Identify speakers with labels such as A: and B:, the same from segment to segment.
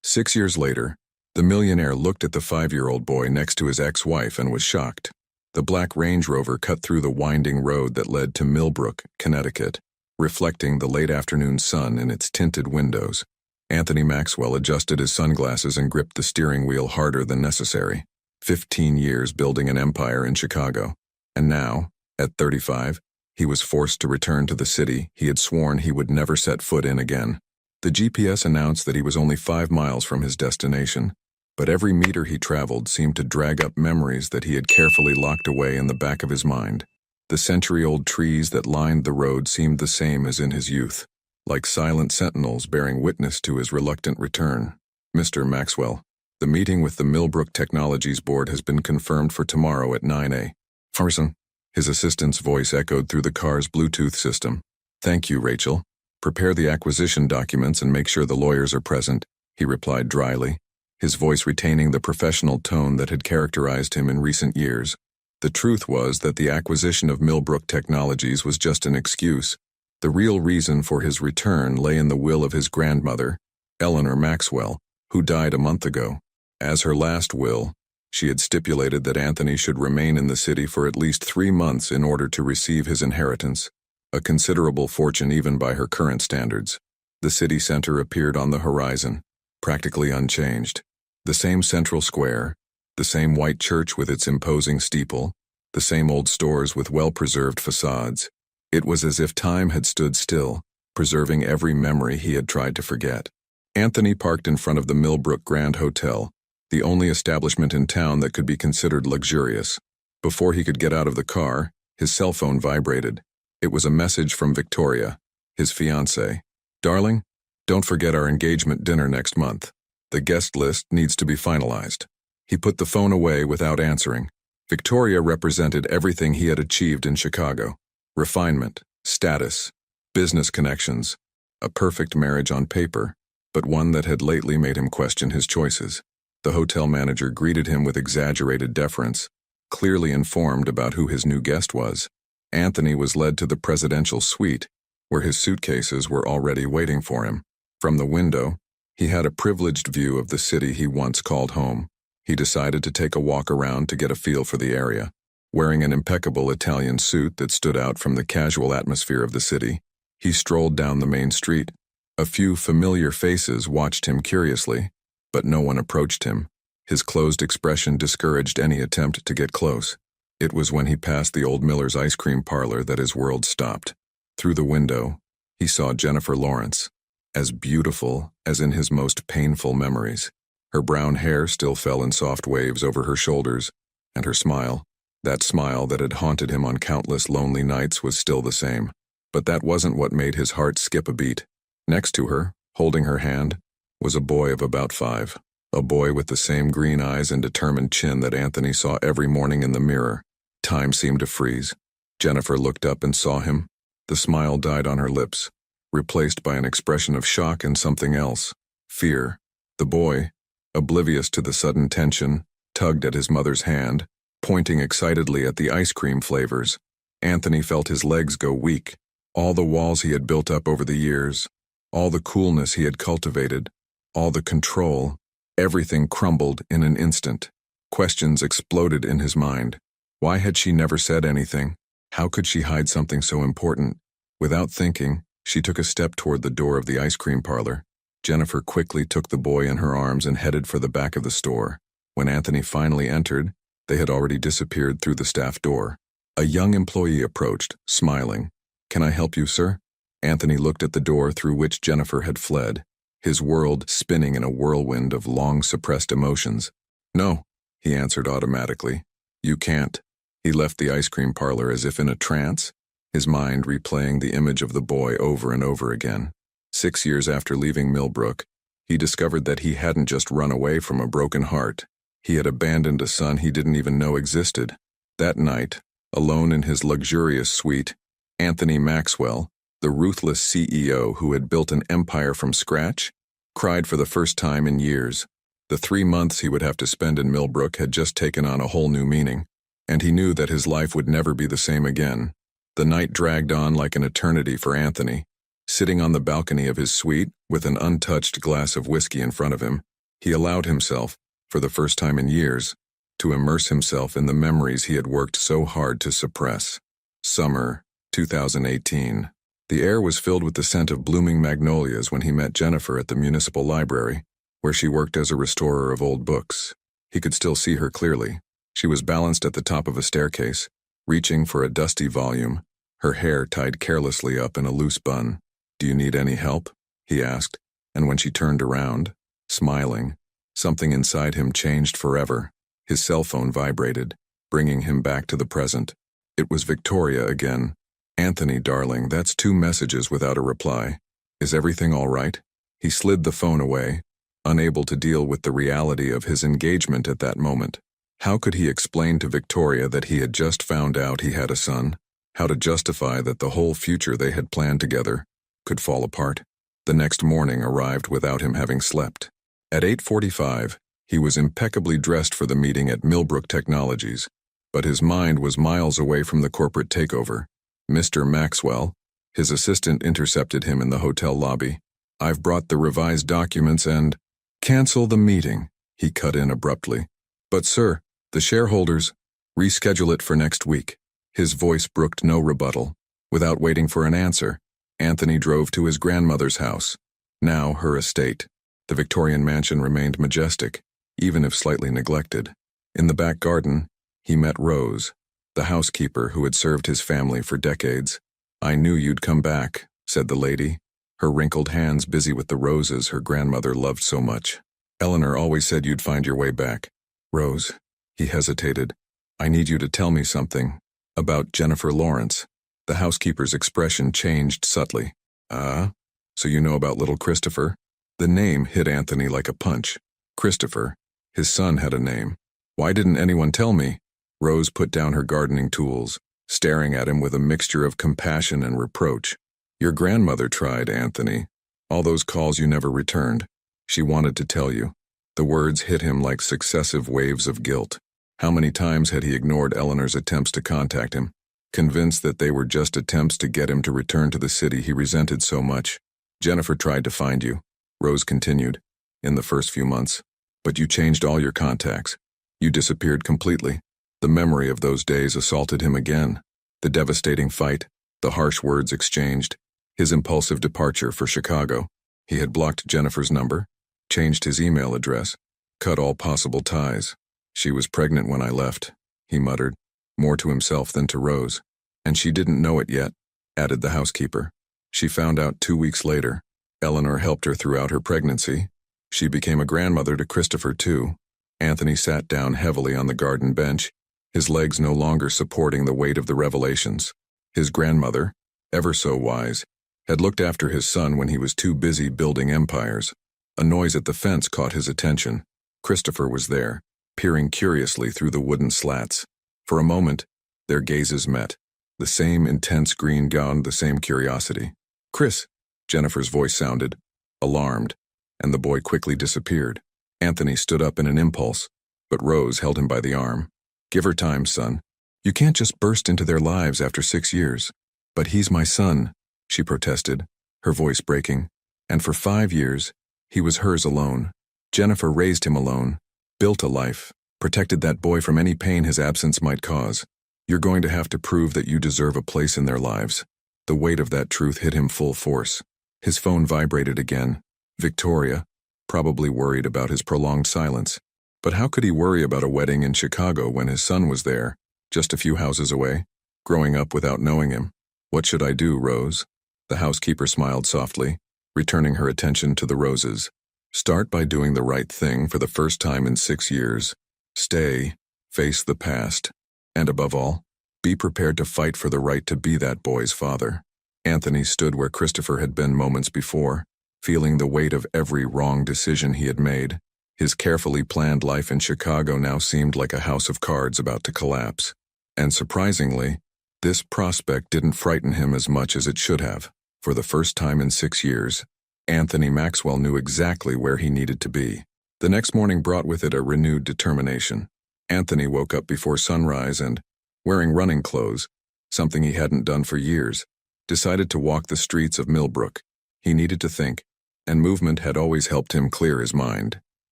A: 6 years later, the millionaire looked at the 5-year-old boy next to his ex-wife and was shocked. The black Range Rover cut through the winding road that led to Millbrook, Connecticut, reflecting the late afternoon sun in its tinted windows. Anthony Maxwell adjusted his sunglasses and gripped the steering wheel harder than necessary. 15 years building an empire in Chicago. And now, at 35, he was forced to return to the city he had sworn he would never set foot in again. The GPS announced that he was only 5 miles from his destination, but every meter he traveled seemed to drag up memories that he had carefully locked away in the back of his mind. The century-old trees that lined the road seemed the same as in his youth, like silent sentinels bearing witness to his reluctant return. Mr. Maxwell, the meeting with the Millbrook Technologies Board has been confirmed for tomorrow at 9 a.m. Farson, his assistant's voice echoed through the car's Bluetooth system. Thank you, Rachel. Prepare the acquisition documents and make sure the lawyers are present, he replied dryly, his voice retaining the professional tone that had characterized him in recent years. The truth was that the acquisition of Millbrook Technologies was just an excuse. The real reason for his return lay in the will of his grandmother, Eleanor Maxwell, who died a month ago. As her last will, she had stipulated that Anthony should remain in the city for at least 3 months in order to receive his inheritance, a considerable fortune even by her current standards. The city center appeared on the horizon, practically unchanged. The same central square, the same white church with its imposing steeple, the same old stores with well-preserved facades. It was as if time had stood still, preserving every memory he had tried to forget. Anthony parked in front of the Millbrook Grand Hotel, the only establishment in town that could be considered luxurious. Before he could get out of the car, his cell phone vibrated. It was a message from Victoria, his fiancée. Darling, don't forget our engagement dinner next month. The guest list needs to be finalized. He put the phone away without answering. Victoria represented everything he had achieved in Chicago. Refinement, status, business connections, a perfect marriage on paper, but one that had lately made him question his choices. The hotel manager greeted him with exaggerated deference, clearly informed about who his new guest was. Anthony was led to the presidential suite, where his suitcases were already waiting for him. From the window, he had a privileged view of the city he once called home. He decided to take a walk around to get a feel for the area. Wearing an impeccable Italian suit that stood out from the casual atmosphere of the city, he strolled down the main street. A few familiar faces watched him curiously, but no one approached him. His closed expression discouraged any attempt to get close. It was when he passed the old Miller's ice cream parlor that his world stopped. Through the window, he saw Jennifer Lawrence, as beautiful as in his most painful memories. Her brown hair still fell in soft waves over her shoulders, and her smile, that smile that had haunted him on countless lonely nights, was still the same. But that wasn't what made his heart skip a beat. Next to her, holding her hand, was a boy of about 5. A boy with the same green eyes and determined chin that Anthony saw every morning in the mirror. Time seemed to freeze. Jennifer looked up and saw him. The smile died on her lips, replaced by an expression of shock and something else, fear. The boy, oblivious to the sudden tension, tugged at his mother's hand, pointing excitedly at the ice cream flavors. Anthony felt his legs go weak. All the walls he had built up over the years, all the coolness he had cultivated, all the control, everything crumbled in an instant. Questions exploded in his mind. Why had she never said anything? How could she hide something so important? Without thinking, she took a step toward the door of the ice cream parlor. Jennifer quickly took the boy in her arms and headed for the back of the store. When Anthony finally entered, they had already disappeared through the staff door. A young employee approached, smiling. "Can I help you, sir?" Anthony looked at the door through which Jennifer had fled, his world spinning in a whirlwind of long-suppressed emotions. "No," he answered automatically. "You can't." He left the ice cream parlor as if in a trance, his mind replaying the image of the boy over and over again. 6 years after leaving Millbrook, he discovered that he hadn't just run away from a broken heart. He had abandoned a son he didn't even know existed. That night, alone in his luxurious suite, Anthony Maxwell, the ruthless CEO who had built an empire from scratch, cried for the first time in years. The 3 months he would have to spend in Millbrook had just taken on a whole new meaning, and he knew that his life would never be the same again. The night dragged on like an eternity for Anthony. Sitting on the balcony of his suite, with an untouched glass of whiskey in front of him, He allowed himself, for the first time in years, to immerse himself in the memories he had worked so hard to suppress. Summer, 2018. The air was filled with the scent of blooming magnolias when he met Jennifer at the municipal library, where she worked as a restorer of old books. He could still see her clearly. She was balanced at the top of a staircase, reaching for a dusty volume, her hair tied carelessly up in a loose bun. "Do you need any help?" he asked, and when she turned around, smiling, something inside him changed forever. His cell phone vibrated, bringing him back to the present. It was Victoria again. "Anthony, darling, that's 2 messages without a reply. Is everything all right?" He slid the phone away, unable to deal with the reality of his engagement at that moment. How could he explain to Victoria that he had just found out he had a son? How to justify that the whole future they had planned together could fall apart? The next morning arrived without him having slept. At 8:45, he was impeccably dressed for the meeting at Millbrook Technologies, but his mind was miles away from the corporate takeover. Mr. Maxwell, his assistant, intercepted him in the hotel lobby. "I've brought the revised documents and—" "Cancel the meeting," he cut in abruptly. "But sir, the shareholders—" "Reschedule it for next week." His voice brooked no rebuttal. Without waiting for an answer, Anthony drove to his grandmother's house, now her estate. The Victorian mansion remained majestic, even if slightly neglected. In the back garden, he met Rose, the housekeeper who had served his family for decades. "I knew you'd come back," said the lady, her wrinkled hands busy with the roses her grandmother loved so much. "Eleanor always said you'd find your way back." "Rose," he hesitated, "I need you to tell me something about Jennifer Lawrence." The housekeeper's expression changed subtly. "Ah, so you know about little Christopher?" The name hit Anthony like a punch. Christopher. His son had a name. "Why didn't anyone tell me?" Rose put down her gardening tools, staring at him with a mixture of compassion and reproach. "Your grandmother tried, Anthony. All those calls you never returned. She wanted to tell you." The words hit him like successive waves of guilt. How many times had he ignored Eleanor's attempts to contact him, convinced that they were just attempts to get him to return to the city he resented so much? "Jennifer tried to find you," Rose continued, "in the first few months. But you changed all your contacts. You disappeared completely." The memory of those days assaulted him again. The devastating fight, the harsh words exchanged, his impulsive departure for Chicago. He had blocked Jennifer's number, changed his email address, cut all possible ties. "She was pregnant when I left," he muttered, more to himself than to Rose. "And she didn't know it yet," added the housekeeper. "She found out 2 weeks later. Eleanor helped her throughout her pregnancy. She became a grandmother to Christopher, too." Anthony sat down heavily on the garden bench, his legs no longer supporting the weight of the revelations. His grandmother, ever so wise, had looked after his son when he was too busy building empires. A noise at the fence caught his attention. Christopher was there, peering curiously through the wooden slats. For a moment, their gazes met. The same intense green gowned, the same curiosity. "Chris," Jennifer's voice sounded, alarmed, and the boy quickly disappeared. Anthony stood up in an impulse, but Rose held him by the arm. "Give her time, son. You can't just burst into their lives after 6 years." "But he's my son," she protested, her voice breaking. "And for 5 years, he was hers alone. Jennifer raised him alone, built a life, protected that boy from any pain his absence might cause. You're going to have to prove that you deserve a place in their lives." The weight of that truth hit him full force. His phone vibrated again. Victoria, probably worried about his prolonged silence. But how could he worry about a wedding in Chicago when his son was there, just a few houses away, growing up without knowing him? "What should I do, Rose?" The housekeeper smiled softly, returning her attention to the roses. "Start by doing the right thing for the first time in 6 years. Stay, face the past, and above all, be prepared to fight for the right to be that boy's father." Anthony stood where Christopher had been moments before, feeling the weight of every wrong decision he had made. His carefully planned life in Chicago now seemed like a house of cards about to collapse. And surprisingly, this prospect didn't frighten him as much as it should have. For the first time in 6 years, Anthony Maxwell knew exactly where he needed to be. The next morning brought with it a renewed determination. Anthony woke up before sunrise and, wearing running clothes, something he hadn't done for years, decided to walk the streets of Millbrook. He needed to think, and movement had always helped him clear his mind.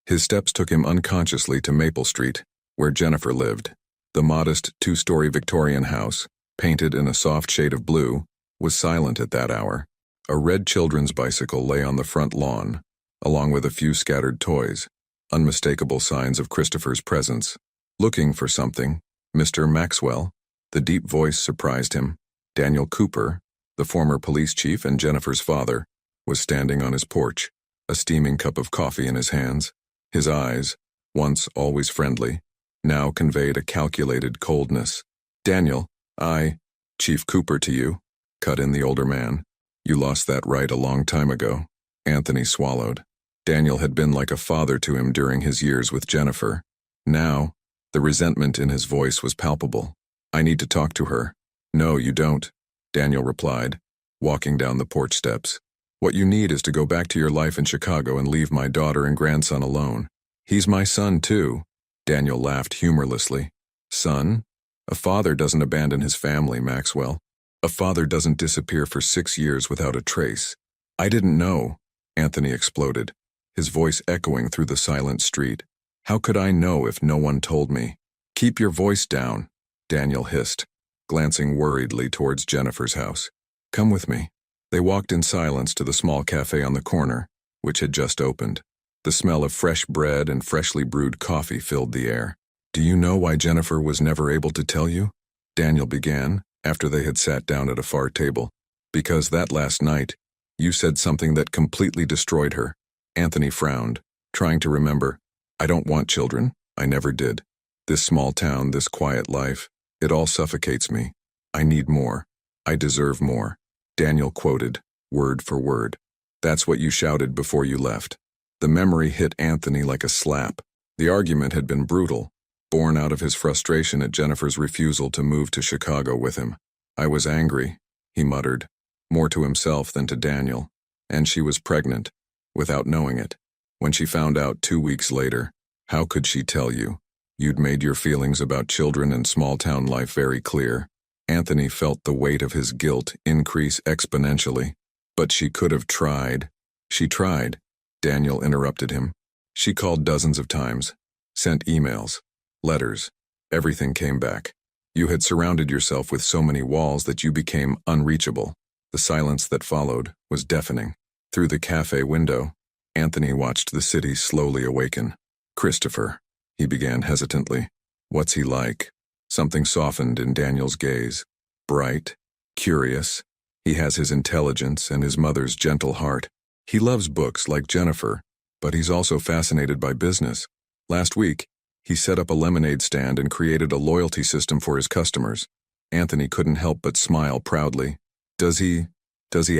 A: His steps took him unconsciously to Maple Street, where Jennifer lived. The modest two-story Victorian house, painted in a soft shade of blue, was silent at that hour. A red children's bicycle lay on the front lawn, along with a few scattered toys, unmistakable signs of Christopher's presence. Looking for something, Mr. Maxwell? The deep voice surprised him. Daniel Cooper, the former police chief and Jennifer's father, was standing on his porch, a steaming cup of coffee in his hands. His eyes, once always friendly, now conveyed a calculated coldness. "Daniel, Chief Cooper to you," cut in the older man. "You lost that right a long time ago." Anthony swallowed. Daniel had been like a father to him during his years with Jennifer. Now, the resentment in his voice was palpable. "I need to talk to her." "No, you don't," Daniel replied, walking down the porch steps. "What you need is to go back to your life in Chicago and leave my daughter and grandson alone." "He's my son, too," Daniel laughed humorlessly. "Son? A father doesn't abandon his family, Maxwell. A father doesn't disappear for 6 years without a trace." "I didn't know," Anthony exploded, his voice echoing through the silent street. "How could I know if no one told me?" "Keep your voice down," Daniel hissed, glancing worriedly towards Jennifer's house. "Come with me." They walked in silence to the small cafe on the corner, which had just opened. The smell of fresh bread and freshly brewed coffee filled the air. "Do you know why Jennifer was never able to tell you?" Daniel began, after they had sat down at a far table. "Because that last night, you said something that completely destroyed her." Anthony frowned, trying to remember. "I don't want children. I never did. This small town, this quiet life, it all suffocates me. I need more. I deserve more." Daniel quoted, word for word. "That's what you shouted before you left." The memory hit Anthony like a slap. The argument had been brutal, born out of his frustration at Jennifer's refusal to move to Chicago with him. "I was angry," he muttered, more to himself than to Daniel. "And she was pregnant, without knowing it. When she found out 2 weeks later, how could she tell you? You'd made your feelings about children and small-town life very clear." Anthony felt the weight of his guilt increase exponentially. "But she could have tried." "She tried," Daniel interrupted him. "She called dozens of times, sent emails, letters. Everything came back. You had surrounded yourself with so many walls that you became unreachable." The silence that followed was deafening. Through the cafe window, Anthony watched the city slowly awaken. "Christopher," he began hesitantly. "What's he like?" Something softened in Daniel's gaze. "Bright, curious. He has his intelligence and his mother's gentle heart. He loves books like Jennifer, but he's also fascinated by business. Last week, he set up a lemonade stand and created a loyalty system for his customers." Anthony couldn't help but smile proudly. Does he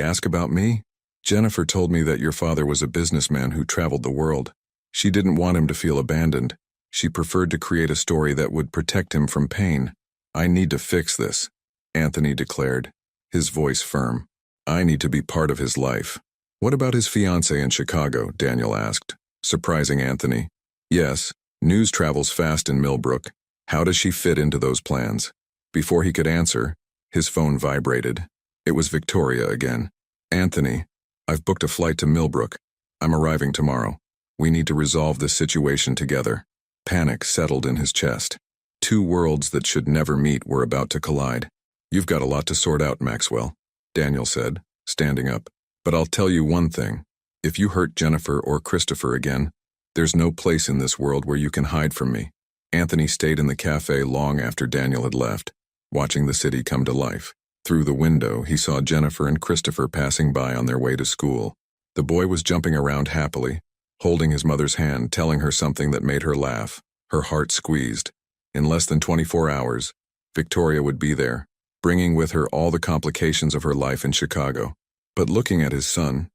A: ask about me?" "Jennifer told me that your father was a businessman who traveled the world. She didn't want him to feel abandoned. She preferred to create a story that would protect him from pain." "I need to fix this," Anthony declared, his voice firm. "I need to be part of his life." "What about his fiancée in Chicago?" Daniel asked, surprising Anthony. "Yes, news travels fast in Millbrook. How does she fit into those plans?" Before he could answer, his phone vibrated. It was Victoria again. "Anthony, I've booked a flight to Millbrook. I'm arriving tomorrow. We need to resolve this situation together." Panic settled in his chest. Two worlds that should never meet were about to collide. "You've got a lot to sort out, Maxwell," Daniel said, standing up. "But I'll tell you one thing. If you hurt Jennifer or Christopher again, there's no place in this world where you can hide from me." Anthony stayed in the cafe long after Daniel had left, watching the city come to life. Through the window, he saw Jennifer and Christopher passing by on their way to school. The boy was jumping around happily, holding his mother's hand, telling her something that made her laugh. Her heart squeezed. In less than 24 hours, Victoria would be there, bringing with her all the complications of her life in Chicago. But looking at his son,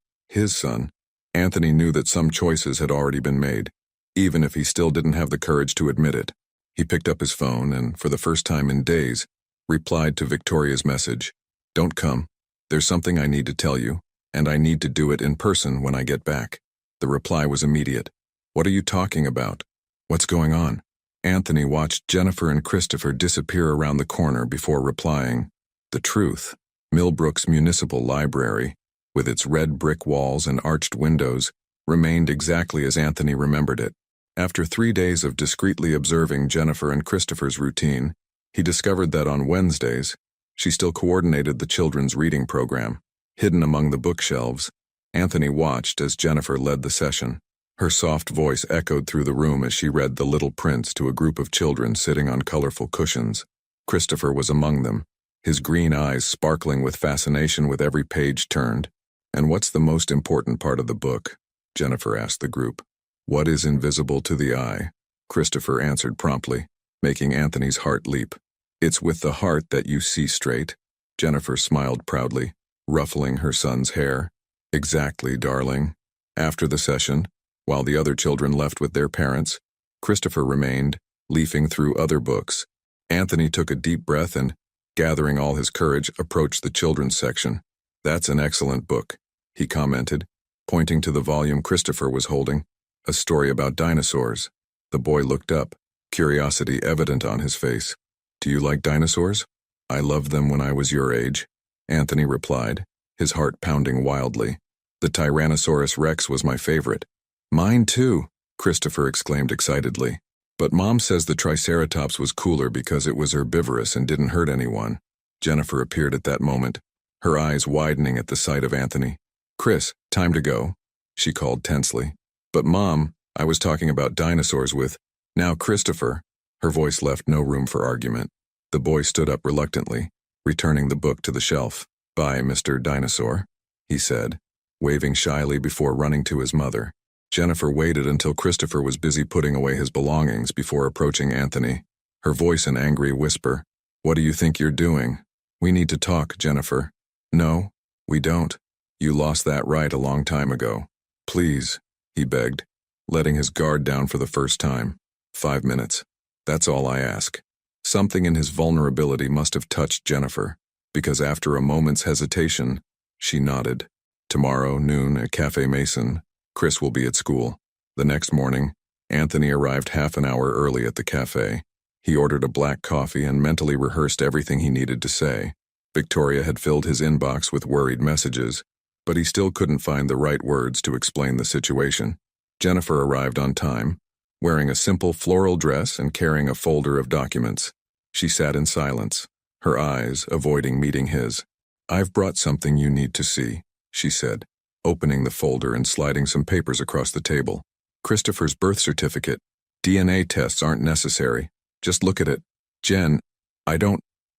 A: Anthony knew that some choices had already been made, even if he still didn't have the courage to admit it. He picked up his phone and, for the first time in days, replied to Victoria's message. "Don't come. There's something I need to tell you, and I need to do it in person when I get back." The reply was immediate. "What are you talking about? What's going on?" Anthony watched Jennifer and Christopher disappear around the corner before replying. The truth. Millbrook's municipal library, with its red brick walls and arched windows, remained exactly as Anthony remembered it. After 3 days of discreetly observing Jennifer and Christopher's routine, he discovered that on Wednesdays, she still coordinated the children's reading program. Hidden among the bookshelves, Anthony watched as Jennifer led the session. Her soft voice echoed through the room as she read The Little Prince to a group of children sitting on colorful cushions. Christopher was among them, his green eyes sparkling with fascination with every page turned. "And what's the most important part of the book?" Jennifer asked the group. "What is invisible to the eye?" Christopher answered promptly, making Anthony's heart leap. "It's with the heart that you see straight." Jennifer smiled proudly, ruffling her son's hair. "Exactly, darling." After the session, while the other children left with their parents, Christopher remained, leafing through other books. Anthony took a deep breath and, gathering all his courage, approached the children's section. "That's an excellent book," he commented, pointing to the volume Christopher was holding, a story about dinosaurs. The boy looked up, curiosity evident on his face. "Do you like dinosaurs?" "I loved them when I was your age," Anthony replied, his heart pounding wildly. "The Tyrannosaurus Rex was my favorite." "Mine too," Christopher exclaimed excitedly. "But Mom says the Triceratops was cooler because it was herbivorous and didn't hurt anyone." Jennifer appeared at that moment, her eyes widening at the sight of Anthony. "Chris, time to go," she called tensely. "But Mom, I was talking about dinosaurs with—" "Now Christopher." Her voice left no room for argument. The boy stood up reluctantly, returning the book to the shelf. "Bye, Mr. Dinosaur," he said, waving shyly before running to his mother. Jennifer waited until Christopher was busy putting away his belongings before approaching Anthony, her voice an angry whisper. "What do you think you're doing? We need to talk, Jennifer." "No, we don't. You lost that right a long time ago. Please," he begged, letting his guard down for the first time. 5 minutes. That's all I ask." Something in his vulnerability must have touched Jennifer, because after a moment's hesitation, she nodded. "Tomorrow, noon, at Cafe Mason. Chris will be at school." The next morning, Anthony arrived half an hour early at the cafe. He ordered a black coffee and mentally rehearsed everything he needed to say. Victoria had filled his inbox with worried messages, but he still couldn't find the right words to explain the situation. Jennifer arrived on time, wearing a simple floral dress and carrying a folder of documents. She sat in silence, her eyes avoiding meeting his. "I've brought something you need to see," she said, opening the folder and sliding some papers across the table. "Christopher's birth certificate. DNA tests aren't necessary. Just look at it." "Jen,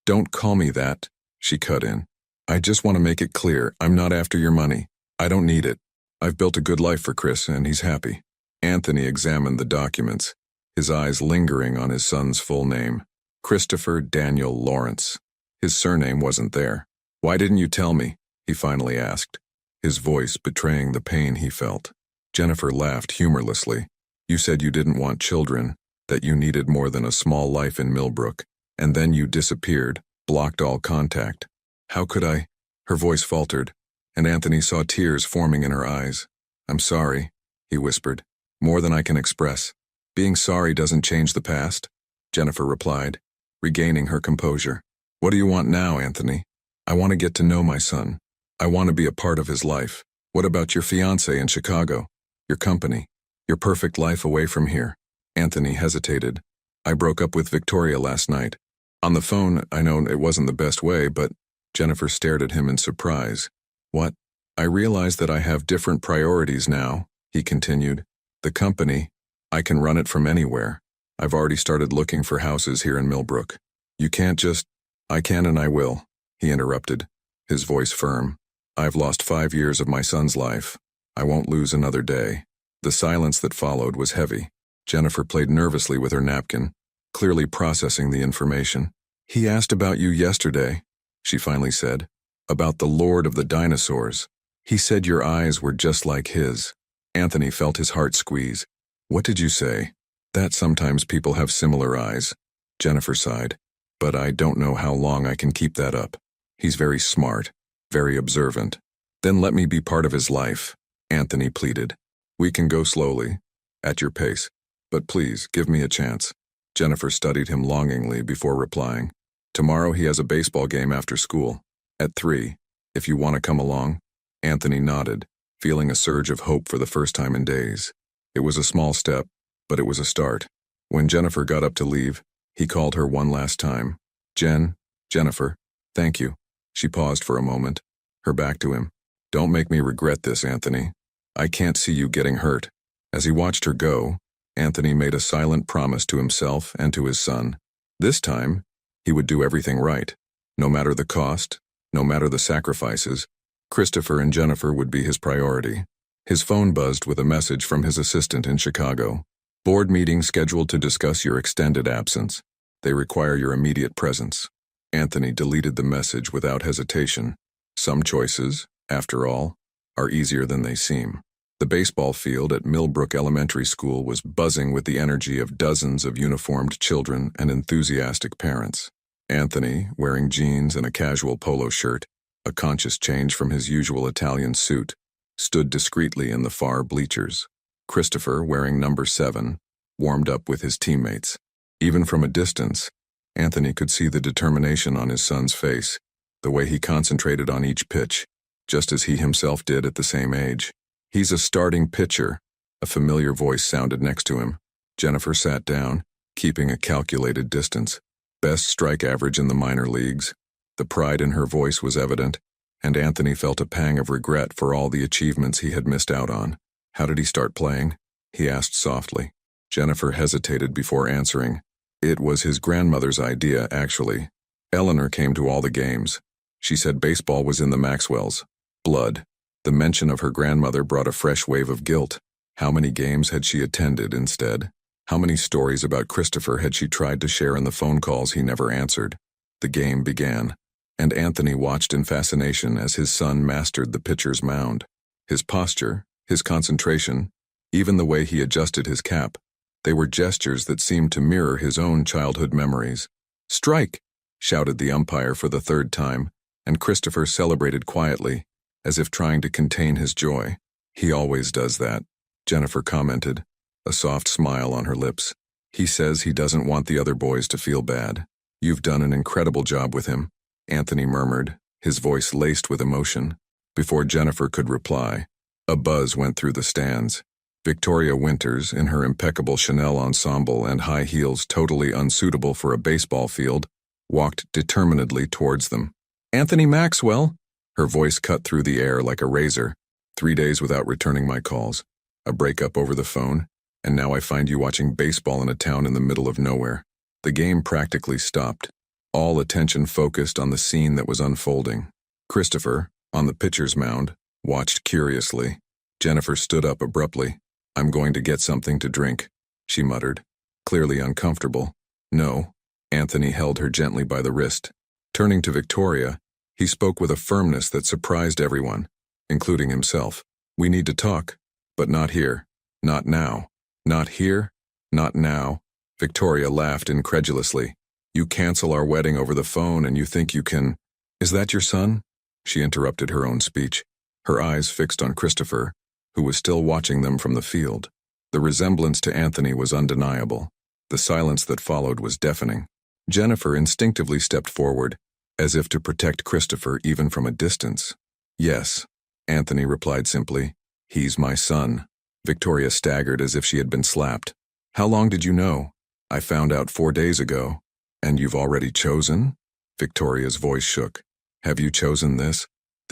A: don't call me that," she cut in. "I just want to make it clear, I'm not after your money. I don't need it. I've built a good life for Chris, and he's happy." Anthony examined the documents, his eyes lingering on his son's full name. Christopher Daniel Lawrence. His surname wasn't there. "Why didn't you tell me?" he finally asked, his voice betraying the pain he felt. Jennifer laughed humorlessly. "You said you didn't want children, that you needed more than a small life in Millbrook, and then you disappeared, blocked all contact. How could I?" Her voice faltered, and Anthony saw tears forming in her eyes. "I'm sorry," he whispered. "More than I can express. Being sorry doesn't change the past," Jennifer replied, regaining her composure. "What do you want now, Anthony?" "I want to get to know my son. I want to be a part of his life." "What about your fiancé in Chicago? Your company? Your perfect life away from here?" Anthony hesitated. "I broke up with Victoria last night. On the phone, I know it wasn't the best way, but—" Jennifer stared at him in surprise. "What?" "I realize that I have different priorities now," he continued. "The company, I can run it from anywhere. I've already started looking for houses here in Millbrook. You can't just—" "I can and I will," he interrupted, his voice firm. "I've lost 5 years of my son's life. I won't lose another day." The silence that followed was heavy. Jennifer played nervously with her napkin, clearly processing the information. "He asked about you yesterday," she finally said. "About the Lord of the Dinosaurs. He said your eyes were just like his." Anthony felt his heart squeeze. "What did you say?" "That sometimes people have similar eyes," Jennifer sighed. "But I don't know how long I can keep that up. He's very smart, very observant." "Then let me be part of his life," Anthony pleaded. "We can go slowly, at your pace. But please, give me a chance." Jennifer studied him longingly before replying. "Tomorrow he has a baseball game after school. At 3, if you want to come along." Anthony nodded, feeling a surge of hope for the first time in days. It was a small step, but it was a start. When Jennifer got up to leave, he called her one last time. Jennifer, thank you." She paused for a moment, her back to him. "Don't make me regret this, Anthony. I can't see you getting hurt." As he watched her go, Anthony made a silent promise to himself and to his son. This time, he would do everything right. No matter the cost, no matter the sacrifices, Christopher and Jennifer would be his priority. His phone buzzed with a message from his assistant in Chicago. "Board meeting scheduled to discuss your extended absence. They require your immediate presence." Anthony deleted the message without hesitation. Some choices, after all, are easier than they seem. The baseball field at Millbrook Elementary School was buzzing with the energy of dozens of uniformed children and enthusiastic parents. Anthony, wearing jeans and a casual polo shirt, a conscious change from his usual Italian suit, stood discreetly in the far bleachers. Christopher, wearing number 7, warmed up with his teammates. Even from a distance, Anthony could see the determination on his son's face, the way he concentrated on each pitch, just as he himself did at the same age. "He's a starting pitcher," a familiar voice sounded next to him. Jennifer sat down, keeping a calculated distance. Best strike average in the minor leagues. The pride in her voice was evident, and Anthony felt a pang of regret for all the achievements he had missed out on. "How did he start playing?" he asked softly. Jennifer hesitated before answering. "It was his grandmother's idea, actually. Eleanor came to all the games. She said baseball was in the Maxwells' blood." The mention of her grandmother brought a fresh wave of guilt. How many games had she attended instead? How many stories about Christopher had she tried to share in the phone calls he never answered? The game began, and Anthony watched in fascination as his son mastered the pitcher's mound. His posture, his concentration, even the way he adjusted his cap, they were gestures that seemed to mirror his own childhood memories. "Strike!" shouted the umpire for the 3rd time, and Christopher celebrated quietly, as if trying to contain his joy. "He always does that," Jennifer commented, a soft smile on her lips. "He says he doesn't want the other boys to feel bad." "You've done an incredible job with him," Anthony murmured, his voice laced with emotion. Before Jennifer could reply, a buzz went through the stands. Victoria Winters, in her impeccable Chanel ensemble and high heels totally unsuitable for a baseball field, walked determinedly towards them. "Anthony Maxwell!" Her voice cut through the air like a razor. 3 days without returning my calls. A breakup over the phone, and now I find you watching baseball in a town in the middle of nowhere." The game practically stopped. All attention focused on the scene that was unfolding. Christopher, on the pitcher's mound, watched curiously. Jennifer stood up abruptly. "I'm going to get something to drink," she muttered, clearly uncomfortable. "No." Anthony held her gently by the wrist. Turning to Victoria, he spoke with a firmness that surprised everyone, including himself. "We need to talk, but not here. Not now." "Not here? Not now?" Victoria laughed incredulously. "You cancel our wedding over the phone and you think you can—" "Is that your son?" She interrupted her own speech, her eyes fixed on Christopher, who was still watching them from the field. The resemblance to Anthony was undeniable. The silence that followed was deafening. Jennifer instinctively stepped forward, as if to protect Christopher even from a distance. "Yes," Anthony replied simply. "He's my son." Victoria staggered as if she had been slapped. "How long did you know?" "I found out 4 days ago." "And you've already chosen?" Victoria's voice shook. "Have you chosen this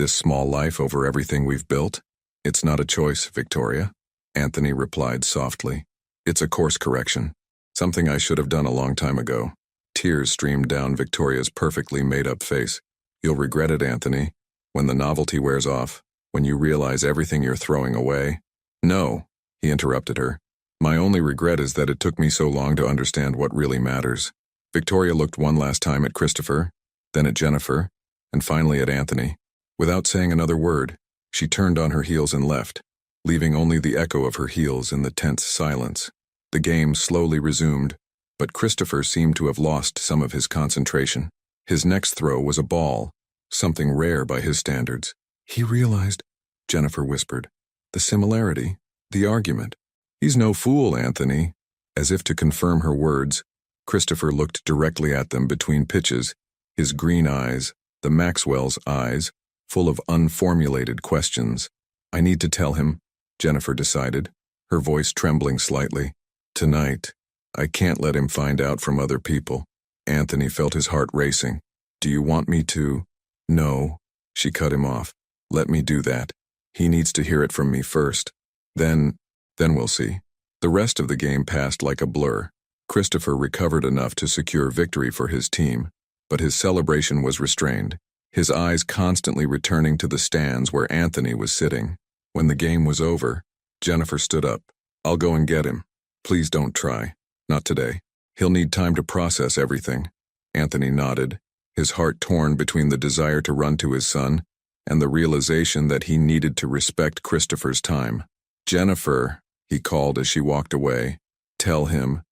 A: small life over everything we've built?" "It's not a choice, Victoria," Anthony replied softly. "It's a course correction. Something I should have done a long time ago." Tears streamed down Victoria's perfectly made-up face. "You'll regret it, Anthony, when the novelty wears off, when you realize everything you're throwing away." "No," he interrupted her. "My only regret is that it took me so long to understand what really matters." Victoria looked one last time at Christopher, then at Jennifer, and finally at Anthony. Without saying another word, she turned on her heels and left, leaving only the echo of her heels in the tense silence. The game slowly resumed, but Christopher seemed to have lost some of his concentration. His next throw was a ball, something rare by his standards. "He realized," Jennifer whispered. "The similarity, the argument." "He's no fool, Anthony." As if to confirm her words, Christopher looked directly at them between pitches, his green eyes, the Maxwell's eyes, full of unformulated questions. "I need to tell him," Jennifer decided, her voice trembling slightly. Tonight. I can't let him find out from other people. Anthony felt his heart racing. Do you want me to? No. She cut him off. Let me do that. He needs to hear it from me first. Then we'll see. The rest of the game passed like a blur. Christopher recovered enough to secure victory for his team, but his celebration was restrained, his eyes constantly returning to the stands where Anthony was sitting. When the game was over, Jennifer stood up. I'll go and get him. Please don't try. Not today. He'll need time to process everything. Anthony nodded, his heart torn between the desire to run to his son and the realization that he needed to respect Christopher's time. Jennifer, he called as she walked away. Tell him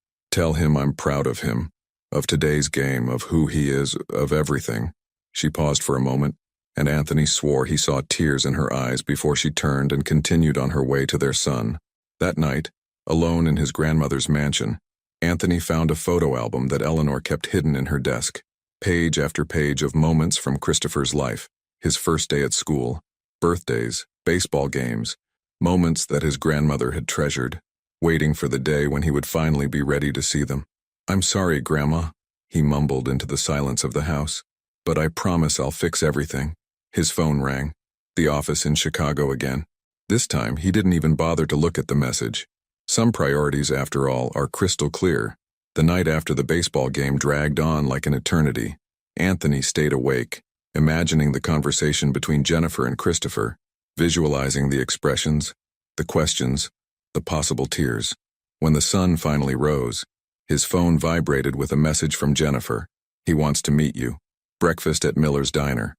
A: I'm proud of him, of today's game, of who he is, of everything. She paused for a moment, and Anthony swore he saw tears in her eyes before she turned and continued on her way to their son. That night, alone in his grandmother's mansion, Anthony found a photo album that Eleanor kept hidden in her desk. Page after page of moments from Christopher's life, his first day at school, birthdays, baseball games, moments that his grandmother had treasured, waiting for the day when he would finally be ready to see them. I'm sorry, Grandma, he mumbled into the silence of the house, but I promise I'll fix everything. His phone rang. The office in Chicago again. This time, he didn't even bother to look at the message. Some priorities, after all, are crystal clear. The night after the baseball game dragged on like an eternity. Anthony stayed awake, imagining the conversation between Jennifer and Christopher, visualizing the expressions, the questions, the possible tears. When the sun finally rose, his phone vibrated with a message from Jennifer. He wants to meet you. Breakfast at Miller's Diner.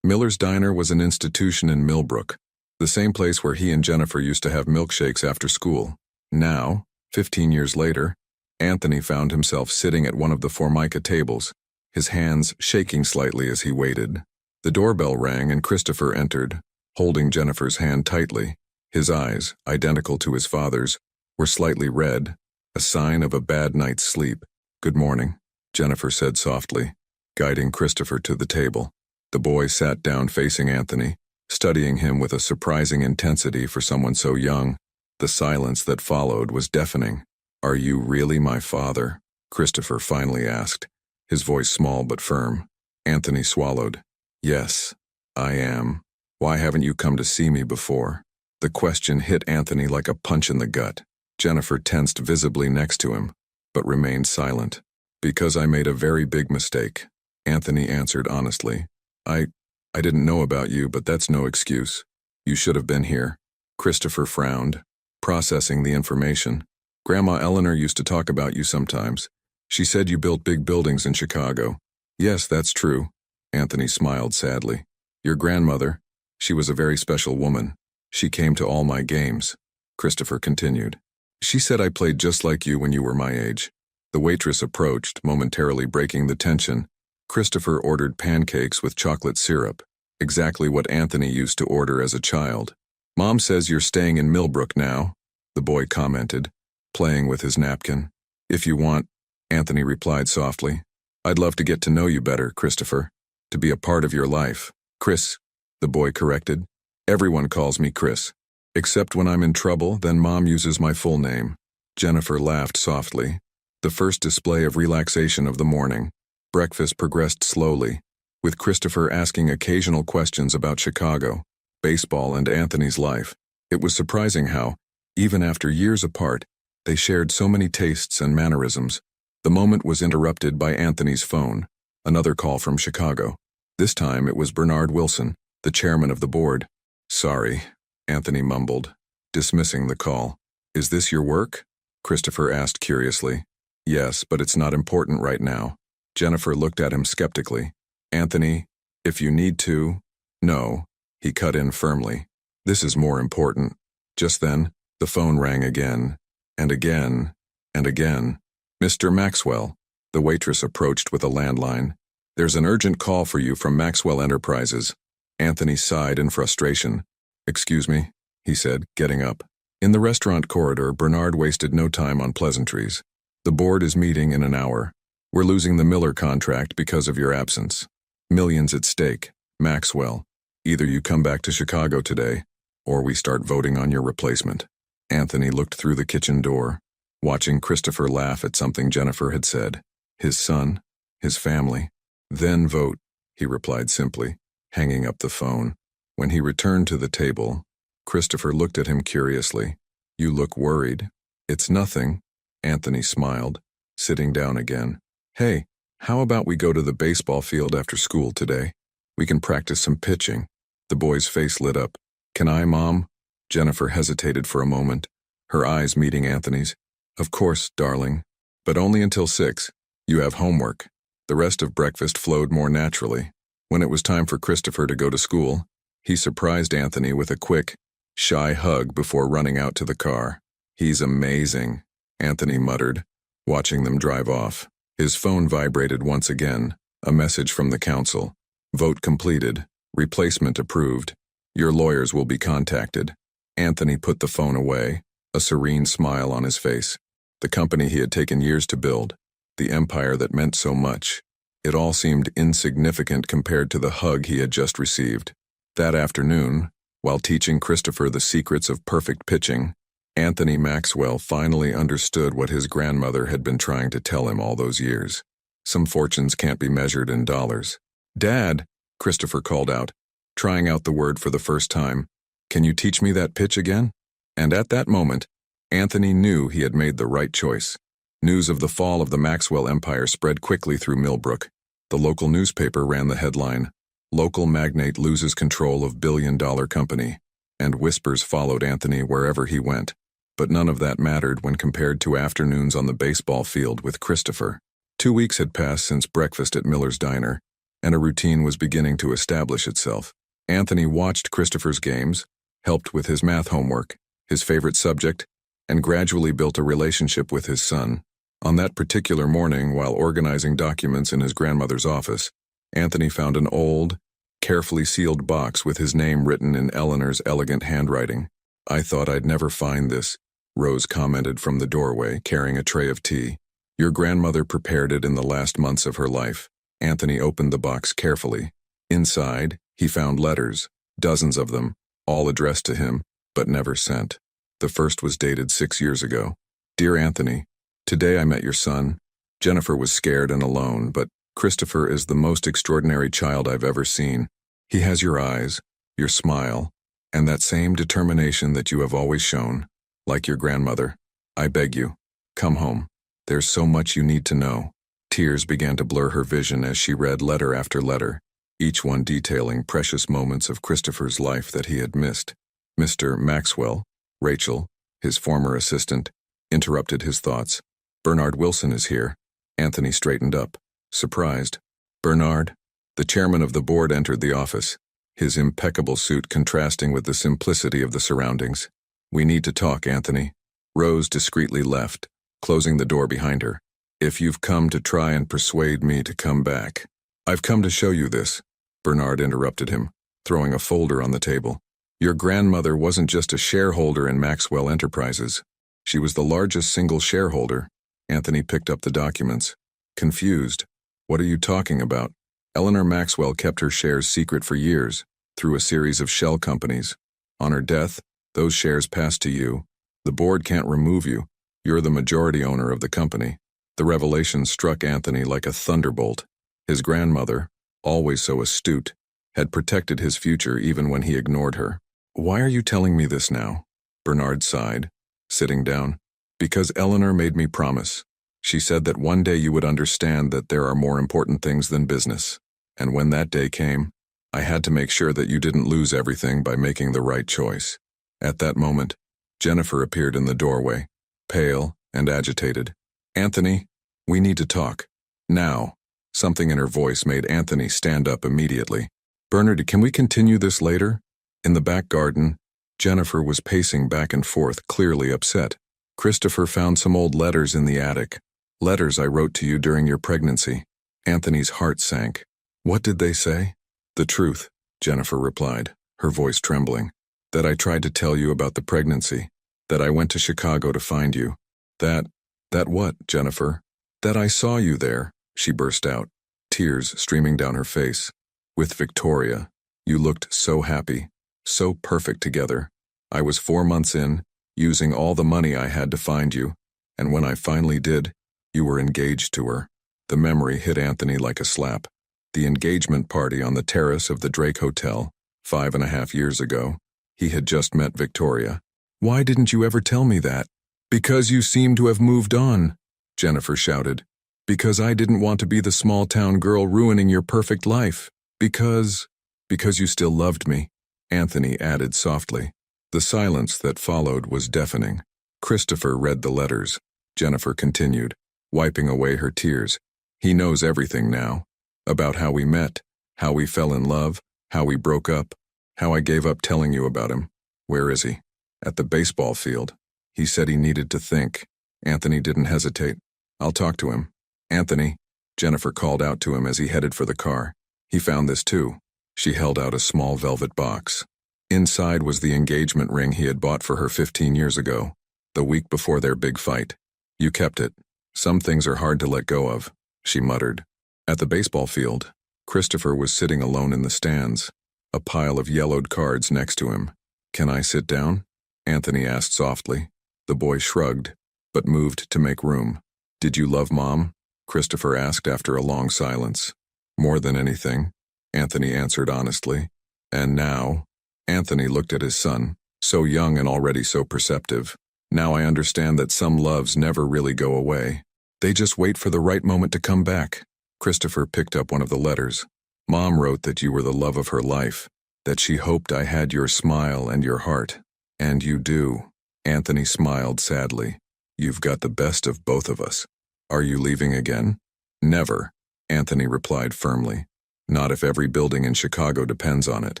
A: Miller's Diner was an institution in Millbrook, the same place where he and Jennifer used to have milkshakes after school. Now, 15 years later, Anthony found himself sitting at one of the Formica tables, his hands shaking slightly as he waited. The doorbell rang and Christopher entered, holding Jennifer's hand tightly. His eyes, identical to his father's, were slightly red, a sign of a bad night's sleep. Good morning, Jennifer said softly, guiding Christopher to the table. The boy sat down facing Anthony, studying him with a surprising intensity for someone so young. The silence that followed was deafening. Are you really my father? Christopher finally asked, his voice small but firm. Anthony swallowed. Yes, I am. Why haven't you come to see me before? The question hit Anthony like a punch in the gut. Jennifer tensed visibly next to him, but remained silent. Because I made a very big mistake, Anthony answered honestly. I didn't know about you, but that's no excuse. You should have been here. Christopher frowned, processing the information. Grandma Eleanor used to talk about you sometimes. She said you built big buildings in Chicago. Yes, that's true. Anthony smiled sadly. Your grandmother, she was a very special woman. She came to all my games. Christopher continued. She said I played just like you when you were my age. The waitress approached, momentarily breaking the tension. Christopher ordered pancakes with chocolate syrup, exactly what Anthony used to order as a child. Mom says you're staying in Millbrook now, the boy commented, playing with his napkin. If you want, Anthony replied softly. I'd love to get to know you better, Christopher. To be a part of your life. Chris, the boy corrected. Everyone calls me Chris. Except when I'm in trouble, then Mom uses my full name. Jennifer laughed softly. The first display of relaxation of the morning. Breakfast progressed slowly, with Christopher asking occasional questions about Chicago, baseball, and Anthony's life. It was surprising how, even after years apart, they shared so many tastes and mannerisms. The moment was interrupted by Anthony's phone, another call from Chicago. This time it was Bernard Wilson, the chairman of the board. Sorry, Anthony mumbled, dismissing the call. Is this your work? Christopher asked curiously. Yes, but it's not important right now. Jennifer looked at him skeptically. Anthony, if you need to. No, he cut in firmly. This is more important. Just then, the phone rang again, and again, and again. Mr. Maxwell, the waitress approached with a landline. There's an urgent call for you from Maxwell Enterprises. Anthony sighed in frustration. Excuse me, he said, getting up. In the restaurant corridor, Bernard wasted no time on pleasantries. The board is meeting in an hour. We're losing the Miller contract because of your absence. Millions at stake. Maxwell, either you come back to Chicago today, or we start voting on your replacement. Anthony looked through the kitchen door. watching Christopher laugh at something Jennifer had said. His son, his family. Then vote, he replied simply, hanging up the phone. When he returned to the table, Christopher looked at him curiously. You look worried. It's nothing, Anthony smiled, sitting down again. Hey, how about we go to the baseball field after school today? We can practice some pitching. The boy's face lit up. Can I, Mom? Jennifer hesitated for a moment, her eyes meeting Anthony's. Of course, darling. But only until 6. You have homework. The rest of breakfast flowed more naturally. When it was time for Christopher to go to school, he surprised Anthony with a quick, shy hug before running out to the car. He's amazing, Anthony muttered, watching them drive off. His phone vibrated once again, a message from the council. Vote completed. Replacement approved. Your lawyers will be contacted. Anthony put the phone away, a serene smile on his face. The company he had taken years to build, the empire that meant so much. It all seemed insignificant compared to the hug he had just received. That afternoon, while teaching Christopher the secrets of perfect pitching, Anthony Maxwell finally understood what his grandmother had been trying to tell him all those years. Some fortunes can't be measured in dollars. Dad, Christopher called out, trying out the word for the first time. Can you teach me that pitch again? And at that moment, Anthony knew he had made the right choice. News of the fall of the Maxwell empire spread quickly through Millbrook. The local newspaper ran the headline, "Local magnate loses control of billion-dollar company," and whispers followed Anthony wherever he went. But none of that mattered when compared to afternoons on the baseball field with Christopher. 2 weeks had passed since breakfast at Miller's Diner, and a routine was beginning to establish itself. Anthony watched Christopher's games, helped with his math homework, his favorite subject, and gradually built a relationship with his son. On that particular morning, while organizing documents in his grandmother's office, Anthony found an old, carefully sealed box with his name written in Eleanor's elegant handwriting. I thought I'd never find this, Rose commented from the doorway, carrying a tray of tea. Your grandmother prepared it in the last months of her life. Anthony opened the box carefully. Inside, he found letters, dozens of them, all addressed to him, but never sent. The first was dated 6 years ago. Dear Anthony, today I met your son. Jennifer was scared and alone, but Christopher is the most extraordinary child I've ever seen. He has your eyes, your smile, and that same determination that you have always shown, like your grandmother. I beg you, come home. There's so much you need to know. Tears began to blur her vision as she read letter after letter, each one detailing precious moments of Christopher's life that he had missed. Mr. Maxwell, Rachel, his former assistant, interrupted his thoughts. Bernard Wilson is here. Anthony straightened up, surprised. Bernard? The chairman of the board entered the office, his impeccable suit contrasting with the simplicity of the surroundings. We need to talk, Anthony. Rose discreetly left, closing the door behind her. If you've come to try and persuade me to come back, I've come to show you this, Bernard interrupted him, throwing a folder on the table. Your grandmother wasn't just a shareholder in Maxwell Enterprises. She was the largest single shareholder. Anthony picked up the documents. Confused. What are you talking about? Eleanor Maxwell kept her shares secret for years, through a series of shell companies. On her death, those shares passed to you. The board can't remove you. You're the majority owner of the company. The revelation struck Anthony like a thunderbolt. His grandmother, always so astute, had protected his future even when he ignored her. Why are you telling me this now? Bernard sighed, sitting down. Because Eleanor made me promise. She said that one day you would understand that there are more important things than business. And when that day came, I had to make sure that you didn't lose everything by making the right choice. At that moment, Jennifer appeared in the doorway, pale and agitated. Anthony, we need to talk. Now. Something in her voice made Anthony stand up immediately. Bernard, can we continue this later? In the back garden, Jennifer was pacing back and forth, clearly upset. Christopher found some old letters in the attic. Letters I wrote to you during your pregnancy. Anthony's heart sank. What did they say? The truth, Jennifer replied, her voice trembling. That I tried to tell you about the pregnancy. That I went to Chicago to find you. That what, Jennifer? That I saw you there, she burst out, tears streaming down her face. With Victoria. You looked so happy, so perfect together. I was 4 months in, using all the money I had to find you, And when I finally did, you were engaged to her. The memory hit Anthony like a slap. The engagement party on the terrace of the Drake Hotel, 5.5 years ago. He had just met Victoria. Why didn't you ever tell me that? Because you seem to have moved on, Jennifer shouted. Because I didn't want to be the small-town girl ruining your perfect life. Because you still loved me, Anthony added softly. The silence that followed was deafening. Christopher read the letters. Jennifer continued, wiping away her tears. He knows everything now. About how we met, how we fell in love, how we broke up, how I gave up telling you about him. Where is he? At the baseball field. He said he needed to think. Anthony didn't hesitate. I'll talk to him. Anthony, Jennifer called out to him as he headed for the car. He found this too. She held out a small velvet box. Inside was the engagement ring he had bought for her 15 years ago, the week before their big fight. You kept it. Some things are hard to let go of, she muttered. At the baseball field, Christopher was sitting alone in the stands, a pile of yellowed cards next to him. Can I sit down? Anthony asked softly. The boy shrugged, but moved to make room. Did you love Mom? Christopher asked after a long silence. More than anything, Anthony answered honestly. And now? Anthony looked at his son, so young and already so perceptive. Now I understand that some loves never really go away. They just wait for the right moment to come back. Christopher picked up one of the letters. Mom wrote that you were the love of her life, that she hoped I had your smile and your heart. And you do. Anthony smiled sadly. You've got the best of both of us. Are you leaving again? Never, Anthony replied firmly. Not if every building in Chicago depends on it.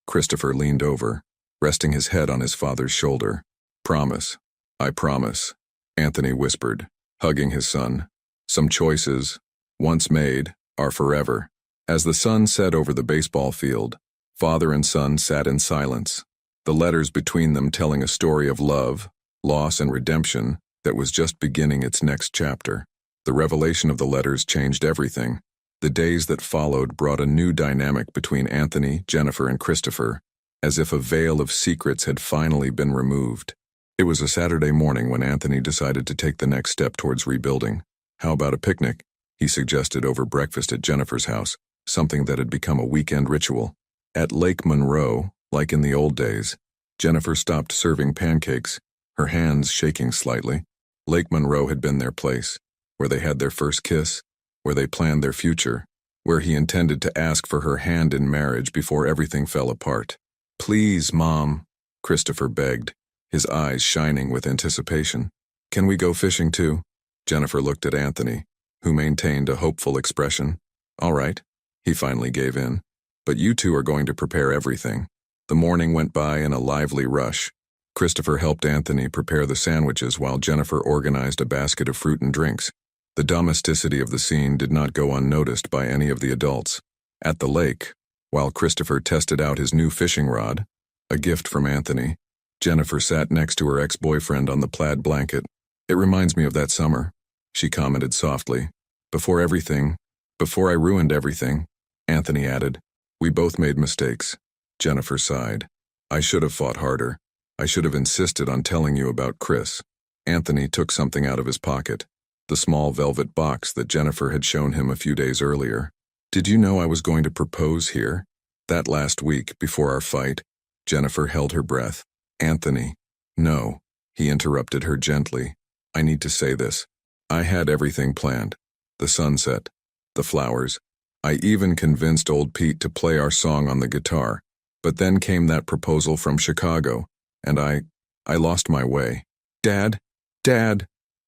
A: Christopher leaned over, resting his head on his father's shoulder. Promise. I promise, Anthony whispered, hugging his son. Some choices, once made, are forever. As the sun set over the baseball field, father and son sat in silence, the letters between them telling a story of love, loss, and redemption that was just beginning its next chapter. The revelation of the letters changed everything. The days that followed brought a new dynamic between Anthony, Jennifer, and Christopher, as if a veil of secrets had finally been removed. It was a Saturday morning when Anthony decided to take the next step towards rebuilding. How about a picnic? He suggested over breakfast at Jennifer's house, something that had become a weekend ritual. At Lake Monroe, like in the old days, Jennifer stopped serving pancakes, her hands shaking slightly. Lake Monroe had been their place, where they had their first kiss, where they planned their future, where he intended to ask for her hand in marriage before everything fell apart. Please, Mom, Christopher begged, his eyes shining with anticipation. Can we go fishing too? Jennifer looked at Anthony, who maintained a hopeful expression. All right, he finally gave in. But you two are going to prepare everything. The morning went by in a lively rush. Christopher helped Anthony prepare the sandwiches while Jennifer organized a basket of fruit and drinks. The domesticity of the scene did not go unnoticed by any of the adults. At the lake, while Christopher tested out his new fishing rod, a gift from Anthony, Jennifer sat next to her ex-boyfriend on the plaid blanket. It reminds me of that summer, she commented softly. Before I ruined everything, Anthony added. We both made mistakes. Jennifer sighed. I should have fought harder. I should have insisted on telling you about Chris. Anthony took something out of his pocket, the small velvet box that Jennifer had shown him a few days earlier. Did you know I was going to propose here? That last week, before our fight, Jennifer held her breath. Anthony. No, he interrupted her gently. I need to say this. I had everything planned. The sunset, the flowers. I even convinced old Pete to play our song on the guitar. But then came that proposal from Chicago, and I lost my way. Dad,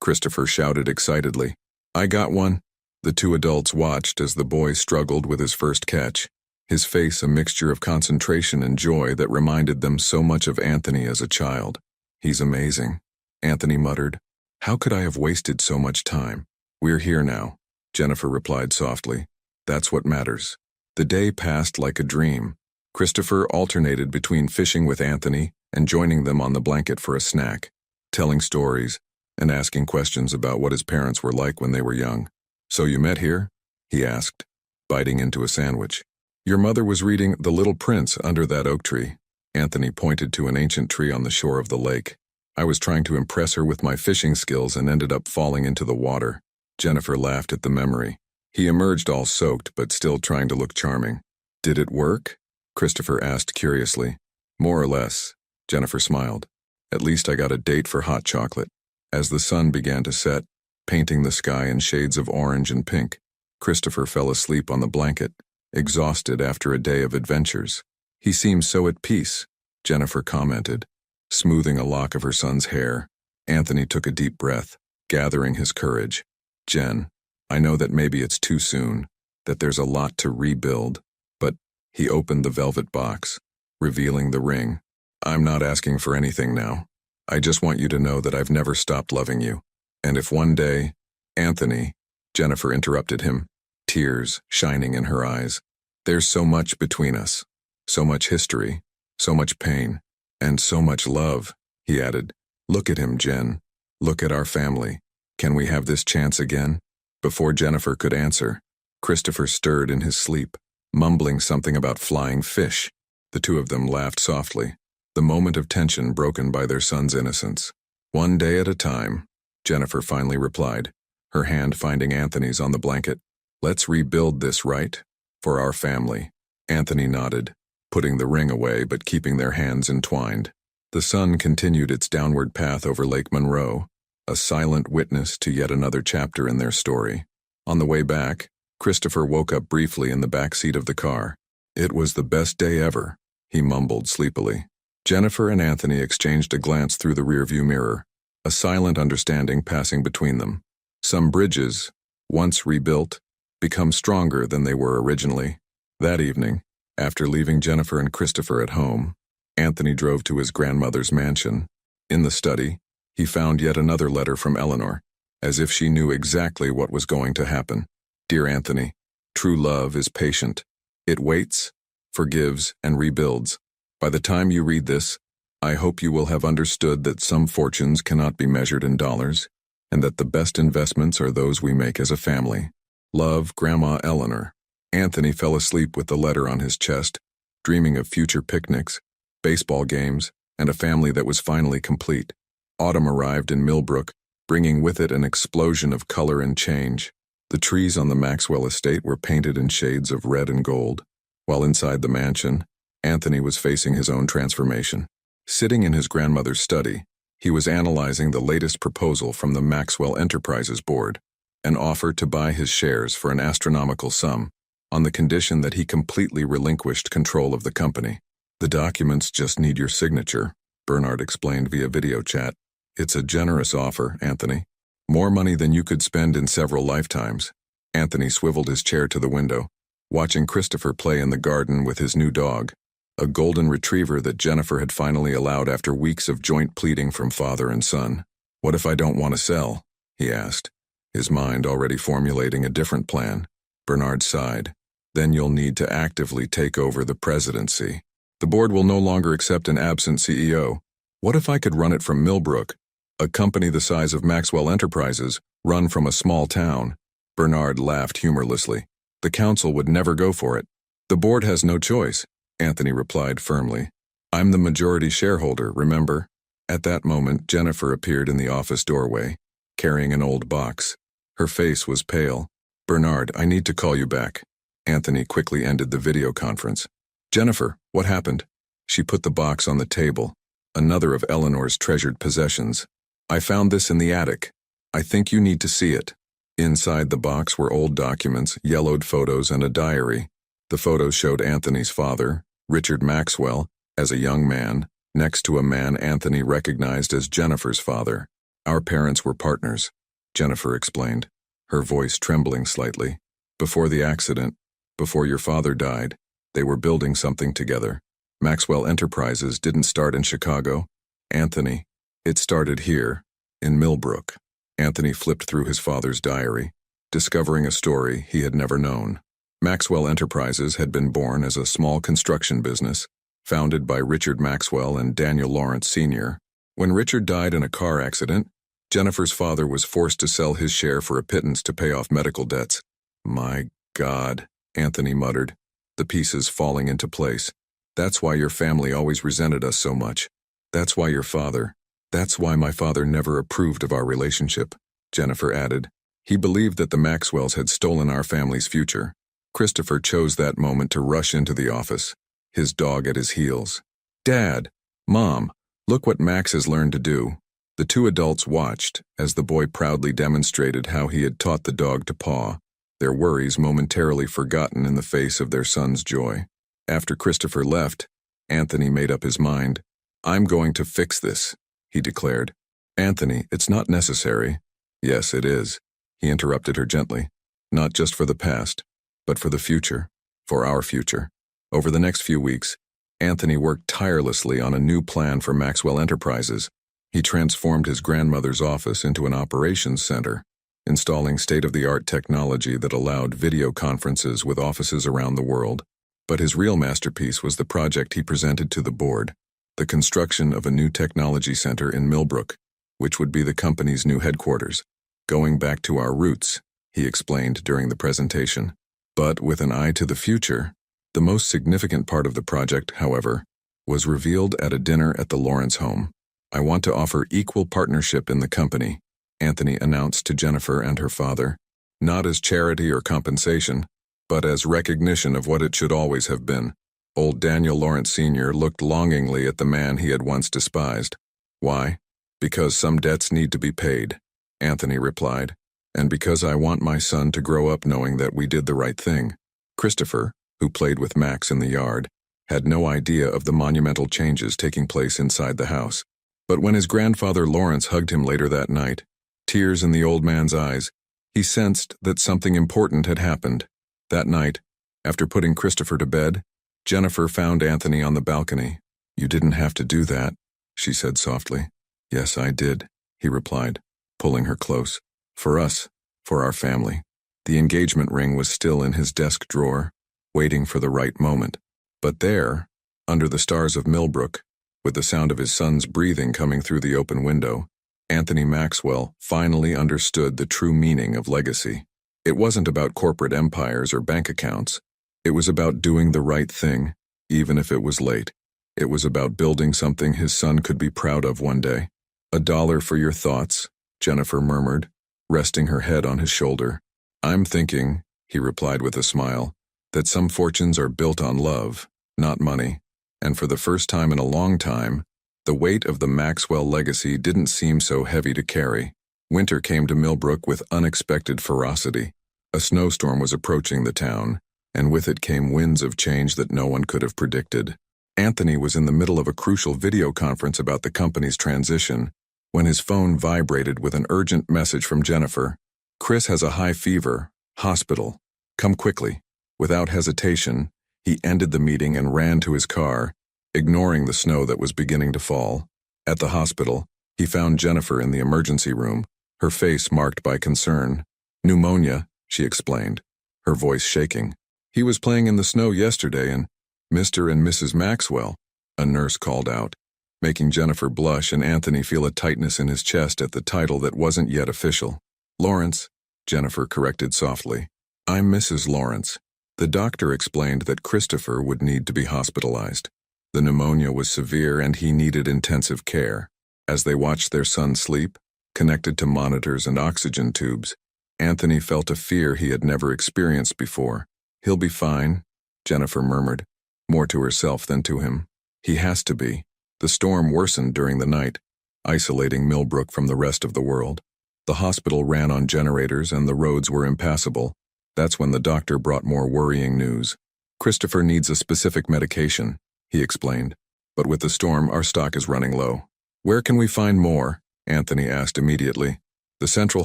A: Christopher shouted excitedly. I got one. The two adults watched as the boy struggled with his first catch, his face a mixture of concentration and joy that reminded them so much of Anthony as a child. He's amazing, Anthony muttered. How could I have wasted so much time? We're here now, Jennifer replied softly. That's what matters. The day passed like a dream. Christopher alternated between fishing with Anthony and joining them on the blanket for a snack, telling stories and asking questions about what his parents were like when they were young. So you met here? He asked, biting into a sandwich. Your mother was reading The Little Prince under that oak tree. Anthony pointed to an ancient tree on the shore of the lake. I was trying to impress her with my fishing skills and ended up falling into the water. Jennifer laughed at the memory. He emerged all soaked but still trying to look charming. Did it work? Christopher asked curiously. More or less, Jennifer smiled. At least I got a date for hot chocolate. As the sun began to set, painting the sky in shades of orange and pink, Christopher fell asleep on the blanket, exhausted after a day of adventures. He seemed so at peace, Jennifer commented, smoothing a lock of her son's hair. Anthony took a deep breath, gathering his courage. Jen, I know that maybe it's too soon, that there's a lot to rebuild, but he opened the velvet box, revealing the ring. I'm not asking for anything now. I just want you to know that I've never stopped loving you. And if one day, Anthony, Jennifer interrupted him, tears shining in her eyes. There's so much between us, so much history, so much pain, and so much love, he added. Look at him, Jen. Look at our family. Can we have this chance again? Before Jennifer could answer, Christopher stirred in his sleep, mumbling something about flying fish. The two of them laughed softly, the moment of tension broken by their son's innocence. One day at a time, Jennifer finally replied, her hand finding Anthony's on the blanket. Let's rebuild this, right? For our family. Anthony nodded, putting the ring away but keeping their hands entwined. The sun continued its downward path over Lake Monroe, a silent witness to yet another chapter in their story. On the way back, Christopher woke up briefly in the back seat of the car. It was the best day ever, he mumbled sleepily. Jennifer and Anthony exchanged a glance through the rearview mirror, a silent understanding passing between them. Some bridges, once rebuilt, become stronger than they were originally. That evening, after leaving Jennifer and Christopher at home, Anthony drove to his grandmother's mansion. In the study, he found yet another letter from Eleanor, as if she knew exactly what was going to happen. Dear Anthony, true love is patient. It waits, forgives, and rebuilds. By the time you read this, I hope you will have understood that some fortunes cannot be measured in dollars, and that the best investments are those we make as a family. Love, Grandma Eleanor. Anthony fell asleep with the letter on his chest, dreaming of future picnics, baseball games, and a family that was finally complete. Autumn arrived in Millbrook, bringing with it an explosion of color and change. The trees on the Maxwell estate were painted in shades of red and gold, while inside the mansion, Anthony was facing his own transformation. Sitting in his grandmother's study, he was analyzing the latest proposal from the Maxwell Enterprises board, an offer to buy his shares for an astronomical sum, on the condition that he completely relinquished control of the company. The documents just need your signature, Bernard explained via video chat. It's a generous offer, Anthony. More money than you could spend in several lifetimes. Anthony swiveled his chair to the window, watching Christopher play in the garden with his new dog, a golden retriever that Jennifer had finally allowed after weeks of joint pleading from father and son. What if I don't want to sell? He asked, his mind already formulating a different plan. Bernard sighed. Then you'll need to actively take over the presidency. The board will no longer accept an absent CEO. What if I could run it from Millbrook, a company the size of Maxwell Enterprises, run from a small town? Bernard laughed humorlessly. The council would never go for it. The board has no choice, Anthony replied firmly. I'm the majority shareholder, remember? At that moment, Jennifer appeared in the office doorway, carrying an old box. Her face was pale. Bernard, I need to call you back. Anthony quickly ended the video conference. Jennifer, what happened? She put the box on the table, another of Eleanor's treasured possessions. I found this in the attic. I think you need to see it. Inside the box were old documents, yellowed photos, and a diary. The photos showed Anthony's father, Richard Maxwell, as a young man, next to a man Anthony recognized as Jennifer's father. Our parents were partners, Jennifer explained, her voice trembling slightly. Before the accident, before your father died, they were building something together. Maxwell Enterprises didn't start in Chicago, Anthony. It started here, in Millbrook. Anthony flipped through his father's diary, discovering a story he had never known. Maxwell Enterprises had been born as a small construction business, founded by Richard Maxwell and Daniel Lawrence Sr. When Richard died in a car accident, Jennifer's father was forced to sell his share for a pittance to pay off medical debts. My God, Anthony muttered, the pieces falling into place. That's why your family always resented us so much. That's why your father, That's why my father never approved of our relationship, Jennifer added. He believed that the Maxwells had stolen our family's future. Christopher chose that moment to rush into the office, his dog at his heels. Dad, Mom, look what Max has learned to do. The two adults watched as the boy proudly demonstrated how he had taught the dog to paw, their worries momentarily forgotten in the face of their son's joy. After Christopher left, Anthony made up his mind. I'm going to fix this, he declared. Anthony, it's not necessary. Yes, it is, he interrupted her gently. Not just for the past, but for the future, for our future. Over the next few weeks, Anthony worked tirelessly on a new plan for Maxwell Enterprises. He transformed his grandmother's office into an operations center, installing state-of-the-art technology that allowed video conferences with offices around the world. But his real masterpiece was the project he presented to the board, the construction of a new technology center in Millbrook, which would be the company's new headquarters. Going back to our roots, he explained during the presentation. But with an eye to the future, the most significant part of the project, however, was revealed at a dinner at the Lawrence home. I want to offer equal partnership in the company, Anthony announced to Jennifer and her father, not as charity or compensation, but as recognition of what it should always have been. Old Daniel Lawrence Sr. looked longingly at the man he had once despised. Why? Because some debts need to be paid, Anthony replied, and because I want my son to grow up knowing that we did the right thing. Christopher, who played with Max in the yard, had no idea of the monumental changes taking place inside the house. But when his grandfather Lawrence hugged him later that night, tears in the old man's eyes, he sensed that something important had happened. That night, after putting Christopher to bed, Jennifer found Anthony on the balcony. You didn't have to do that, she said softly. Yes, I did, he replied, pulling her close. For us, for our family. The engagement ring was still in his desk drawer, waiting for the right moment. But there, under the stars of Millbrook, with the sound of his son's breathing coming through the open window, Anthony Maxwell finally understood the true meaning of legacy. It wasn't about corporate empires or bank accounts. It was about doing the right thing, even if it was late. It was about building something his son could be proud of one day. $1 for your thoughts, Jennifer murmured, resting her head on his shoulder. I'm thinking, he replied with a smile, that some fortunes are built on love, not money. And for the first time in a long time, the weight of the Maxwell legacy didn't seem so heavy to carry. Winter came to Millbrook with unexpected ferocity. A snowstorm was approaching the town, and with it came winds of change that no one could have predicted. Anthony was in the middle of a crucial video conference about the company's transition when his phone vibrated with an urgent message from Jennifer. Chris has a high fever. Hospital. Come quickly. Without hesitation, he ended the meeting and ran to his car, ignoring the snow that was beginning to fall. At the hospital, he found Jennifer in the emergency room, her face marked by concern. Pneumonia, she explained, her voice shaking. He was playing in the snow yesterday and Mr. and Mrs. Maxwell, a nurse called out, making Jennifer blush and Anthony feel a tightness in his chest at the title that wasn't yet official. Lawrence, Jennifer corrected softly. I'm Mrs. Lawrence. The doctor explained that Christopher would need to be hospitalized. The pneumonia was severe and he needed intensive care. As they watched their son sleep, connected to monitors and oxygen tubes, Anthony felt a fear he had never experienced before. He'll be fine, Jennifer murmured, more to herself than to him. He has to be. The storm worsened during the night, isolating Millbrook from the rest of the world. The hospital ran on generators and the roads were impassable. That's when the doctor brought more worrying news. Christopher needs a specific medication, he explained. But with the storm, our stock is running low. Where can we find more? Anthony asked immediately. The Central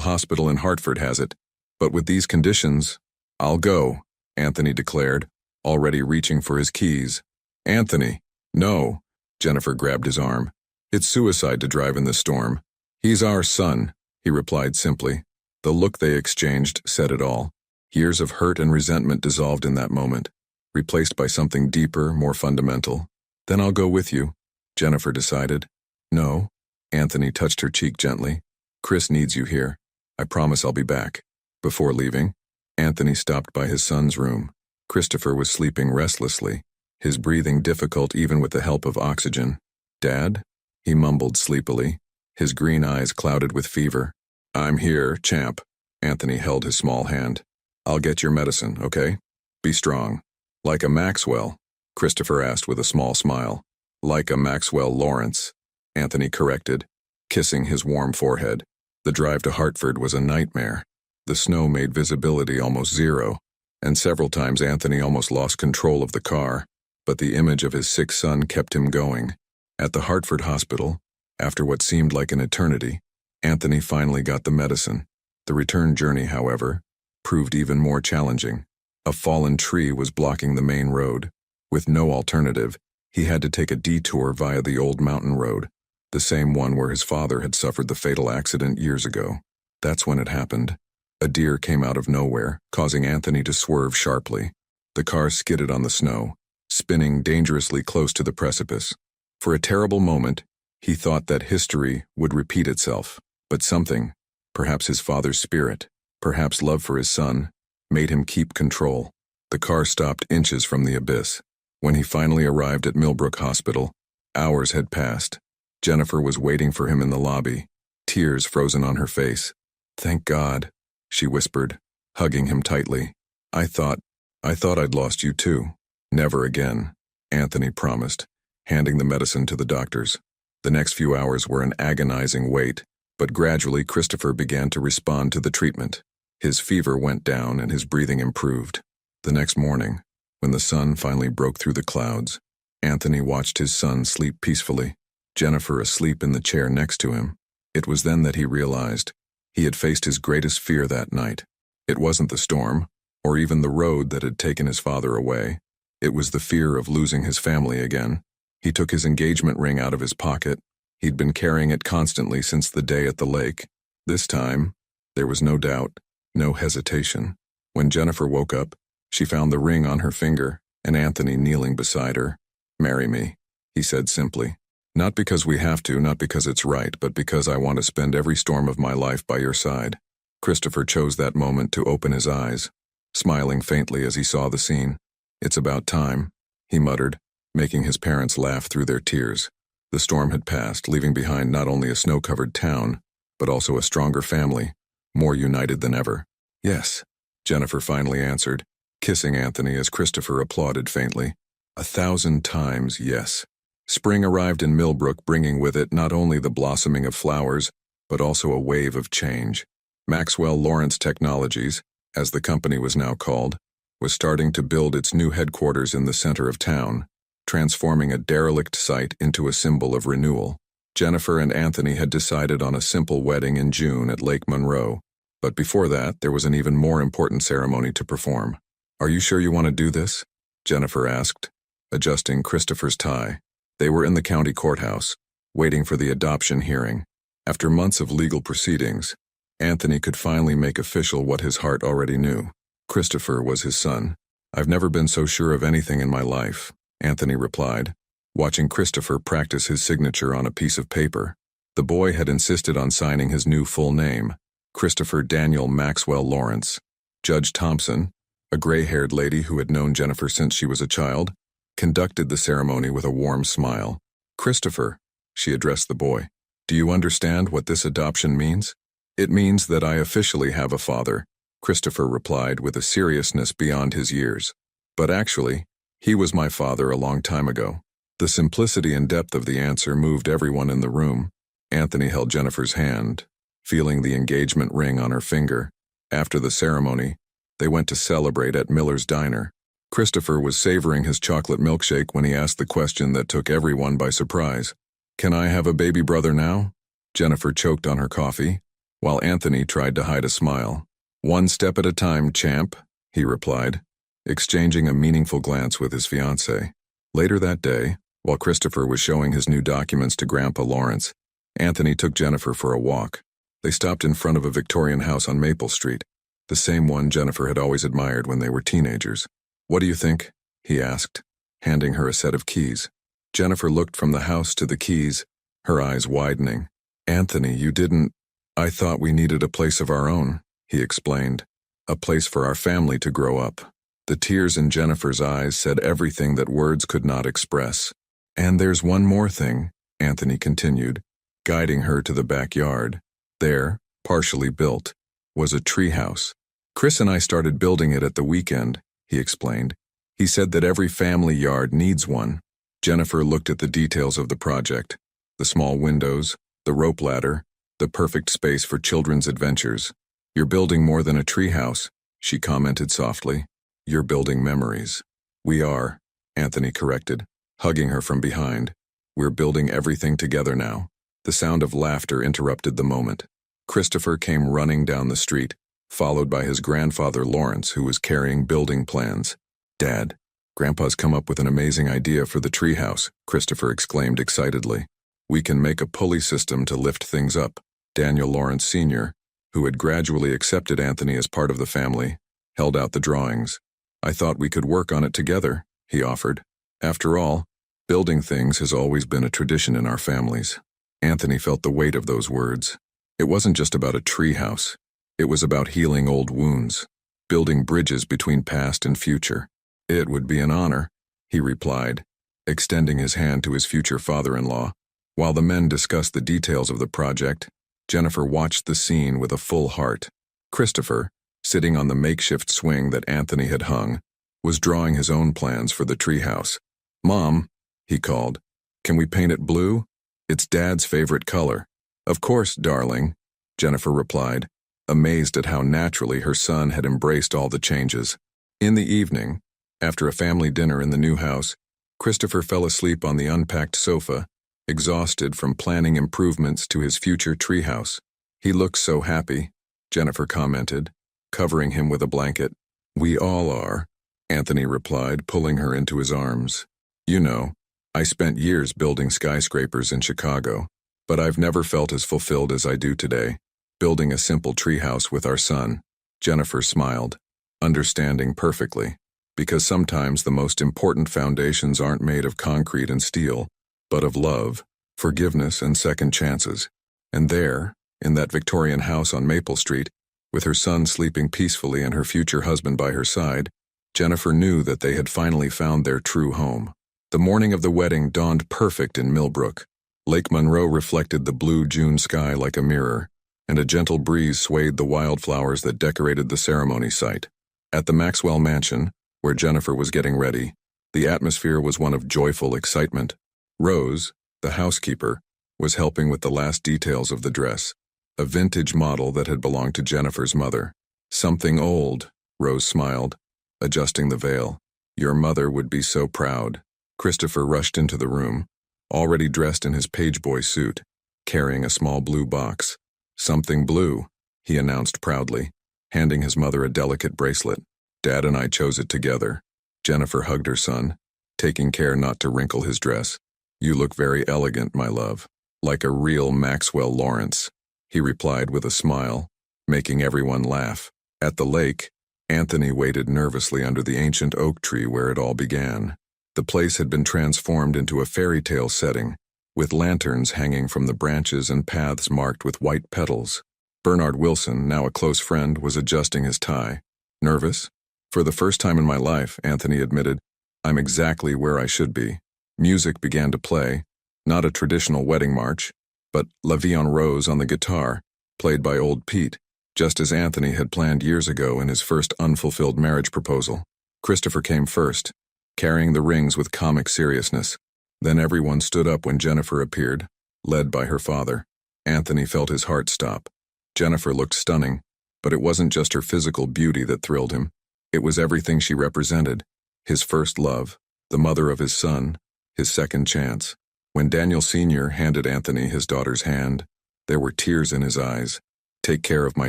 A: Hospital in Hartford has it. But with these conditions, I'll go, Anthony declared, already reaching for his keys. Anthony, no, Jennifer grabbed his arm. It's suicide to drive in this storm. He's our son, he replied simply. The look they exchanged said it all. Years of hurt and resentment dissolved in that moment, replaced by something deeper, more fundamental. Then I'll go with you, Jennifer decided. No, Anthony touched her cheek gently. Chris needs you here. I promise I'll be back. Before leaving, Anthony stopped by his son's room. Christopher was sleeping restlessly, his breathing difficult even with the help of oxygen. Dad? He mumbled sleepily. his green eyes clouded with fever. "I'm here, champ." Anthony held his small hand. "I'll get your medicine, okay? Be strong." "Like a Maxwell?" Christopher asked with a small smile. "Like a Maxwell Lawrence," Anthony corrected, kissing his warm forehead. The drive to Hartford was a nightmare. The snow made visibility almost zero, and several times Anthony almost lost control of the car, but the image of his sick son kept him going. At the Hartford hospital, after what seemed like an eternity, Anthony finally got the medicine. The return journey, however, proved even more challenging. A fallen tree was blocking the main road. With no alternative, he had to take a detour via the old mountain road, the same one where his father had suffered the fatal accident years ago. That's when it happened. A deer came out of nowhere, causing Anthony to swerve sharply. The car skidded on the snow, spinning dangerously close to the precipice. For a terrible moment, he thought that history would repeat itself, but something, perhaps his father's spirit, perhaps love for his son, made him keep control. The car stopped inches from the abyss. When he finally arrived at Millbrook Hospital, hours had passed. Jennifer was waiting for him in the lobby, tears frozen on her face. "Thank God," she whispered, hugging him tightly. I thought I'd lost you too." "Never again," Anthony promised, handing the medicine to the doctors. The next few hours were an agonizing wait, but gradually Christopher began to respond to the treatment. His fever went down and his breathing improved. The next morning, when the sun finally broke through the clouds, Anthony watched his son sleep peacefully, Jennifer asleep in the chair next to him. It was then that he realized he had faced his greatest fear that night. It wasn't the storm, or even the road that had taken his father away. It was the fear of losing his family again. He took his engagement ring out of his pocket. He'd been carrying it constantly since the day at the lake. This time, there was no doubt, no hesitation. When Jennifer woke up, she found the ring on her finger and Anthony kneeling beside her. "Marry me," he said simply. "Not because we have to, not because it's right, but because I want to spend every storm of my life by your side." Christopher chose that moment to open his eyes, smiling faintly as he saw the scene. "It's about time," he muttered, making his parents laugh through their tears. The storm had passed, leaving behind not only a snow-covered town, but also a stronger family, more united than ever. "Yes," Jennifer finally answered, kissing Anthony as Christopher applauded faintly. 1,000 times yes. Spring arrived in Millbrook, bringing with it not only the blossoming of flowers, but also a wave of change. Maxwell Lawrence Technologies, as the company was now called, was starting to build its new headquarters in the center of town, transforming a derelict site into a symbol of renewal. Jennifer and Anthony had decided on a simple wedding in June at Lake Monroe, but before that there was an even more important ceremony to perform. "Are you sure you want to do this?" Jennifer asked, adjusting Christopher's tie. They were in the county courthouse, waiting for the adoption hearing. After months of legal proceedings, Anthony could finally make official what his heart already knew. Christopher was his son. "I've never been so sure of anything in my life," Anthony replied, watching Christopher practice his signature on a piece of paper. The boy had insisted on signing his new full name, Christopher Daniel Maxwell Lawrence. Judge Thompson, a gray-haired lady who had known Jennifer since she was a child, conducted the ceremony with a warm smile. "Christopher," she addressed the boy, "do you understand what this adoption means?" "It means that I officially have a father," Christopher replied with a seriousness beyond his years. "But actually, he was my father a long time ago." The simplicity and depth of the answer moved everyone in the room. Anthony held Jennifer's hand, feeling the engagement ring on her finger. After the ceremony, they went to celebrate at Miller's Diner. Christopher was savoring his chocolate milkshake when he asked the question that took everyone by surprise. "Can I have a baby brother now?" Jennifer choked on her coffee, while Anthony tried to hide a smile. "One step at a time, champ," he replied, exchanging a meaningful glance with his fiancée. Later that day, while Christopher was showing his new documents to Grandpa Lawrence, Anthony took Jennifer for a walk. They stopped in front of a Victorian house on Maple Street, the same one Jennifer had always admired when they were teenagers. "What do you think?" he asked, handing her a set of keys. Jennifer looked from the house to the keys, her eyes widening. "Anthony, you didn't—" "I thought we needed a place of our own," he explained. "A place for our family to grow up." The tears in Jennifer's eyes said everything that words could not express. "And there's one more thing," Anthony continued, guiding her to the backyard. There, partially built, was a treehouse. Chris and I started building it at the weekend, he explained. He said that every family yard needs one. Jennifer looked at the details of the project. The small windows, the rope ladder, the perfect space for children's adventures. You're building more than a treehouse, she commented softly. You're building memories. We are, Anthony corrected, hugging her from behind. We're building everything together now. The sound of laughter interrupted the moment. Christopher came running down the street, followed by his grandfather Lawrence, who was carrying building plans. Dad, Grandpa's come up with an amazing idea for the treehouse, Christopher exclaimed excitedly. We can make a pulley system to lift things up. Daniel Lawrence Sr., who had gradually accepted Anthony as part of the family, held out the drawings. I thought we could work on it together, he offered. After all, building things has always been a tradition in our families. Anthony felt the weight of those words. It wasn't just about a treehouse. It was about healing old wounds, building bridges between past and future. It would be an honor, he replied, extending his hand to his future father-in-law. While the men discussed the details of the project, Jennifer watched the scene with a full heart. Christopher, sitting on the makeshift swing that Anthony had hung, was drawing his own plans for the treehouse. Mom, he called, can we paint it blue? It's Dad's favorite color. Of course, darling, Jennifer replied, amazed at how naturally her son had embraced all the changes. In the evening, after a family dinner in the new house, Christopher fell asleep on the unpacked sofa, exhausted from planning improvements to his future treehouse. He looks so happy, Jennifer commented, covering him with a blanket. We all are, Anthony replied, pulling her into his arms. You know, I spent years building skyscrapers in Chicago, but I've never felt as fulfilled as I do today, building a simple treehouse with our son. Jennifer smiled, understanding perfectly, because sometimes the most important foundations aren't made of concrete and steel, but of love, forgiveness, and second chances. And there, in that Victorian house on Maple Street, with her son sleeping peacefully and her future husband by her side, Jennifer knew that they had finally found their true home. The morning of the wedding dawned perfect in Millbrook. Lake Monroe reflected the blue June sky like a mirror, and a gentle breeze swayed the wildflowers that decorated the ceremony site. At the Maxwell Mansion, where Jennifer was getting ready, the atmosphere was one of joyful excitement. Rose, the housekeeper, was helping with the last details of the dress, a vintage model that had belonged to Jennifer's mother. Something old, Rose smiled, adjusting the veil. Your mother would be so proud. Christopher rushed into the room, already dressed in his pageboy suit, carrying a small blue box. Something blue, he announced proudly, handing his mother a delicate bracelet. Dad and I chose it together. Jennifer hugged her son, taking care not to wrinkle his dress. You look very elegant, my love, like a real Maxwell Lawrence, he replied with a smile, making everyone laugh. At the lake, Anthony waited nervously under the ancient oak tree where it all began. The place had been transformed into a fairy tale setting, with lanterns hanging from the branches and paths marked with white petals. Bernard Wilson, now a close friend, was adjusting his tie. Nervous? For the first time in my life, Anthony admitted, I'm exactly where I should be. Music began to play, not a traditional wedding march, but La Vie en Rose on the guitar, played by Old Pete, just as Anthony had planned years ago in his first unfulfilled marriage proposal. Christopher came first, carrying the rings with comic seriousness. Then everyone stood up when Jennifer appeared, led by her father. Anthony felt his heart stop. Jennifer looked stunning, but it wasn't just her physical beauty that thrilled him. It was everything she represented. His first love, the mother of his son, his second chance. When Daniel Sr. handed Anthony his daughter's hand, there were tears in his eyes. Take care of my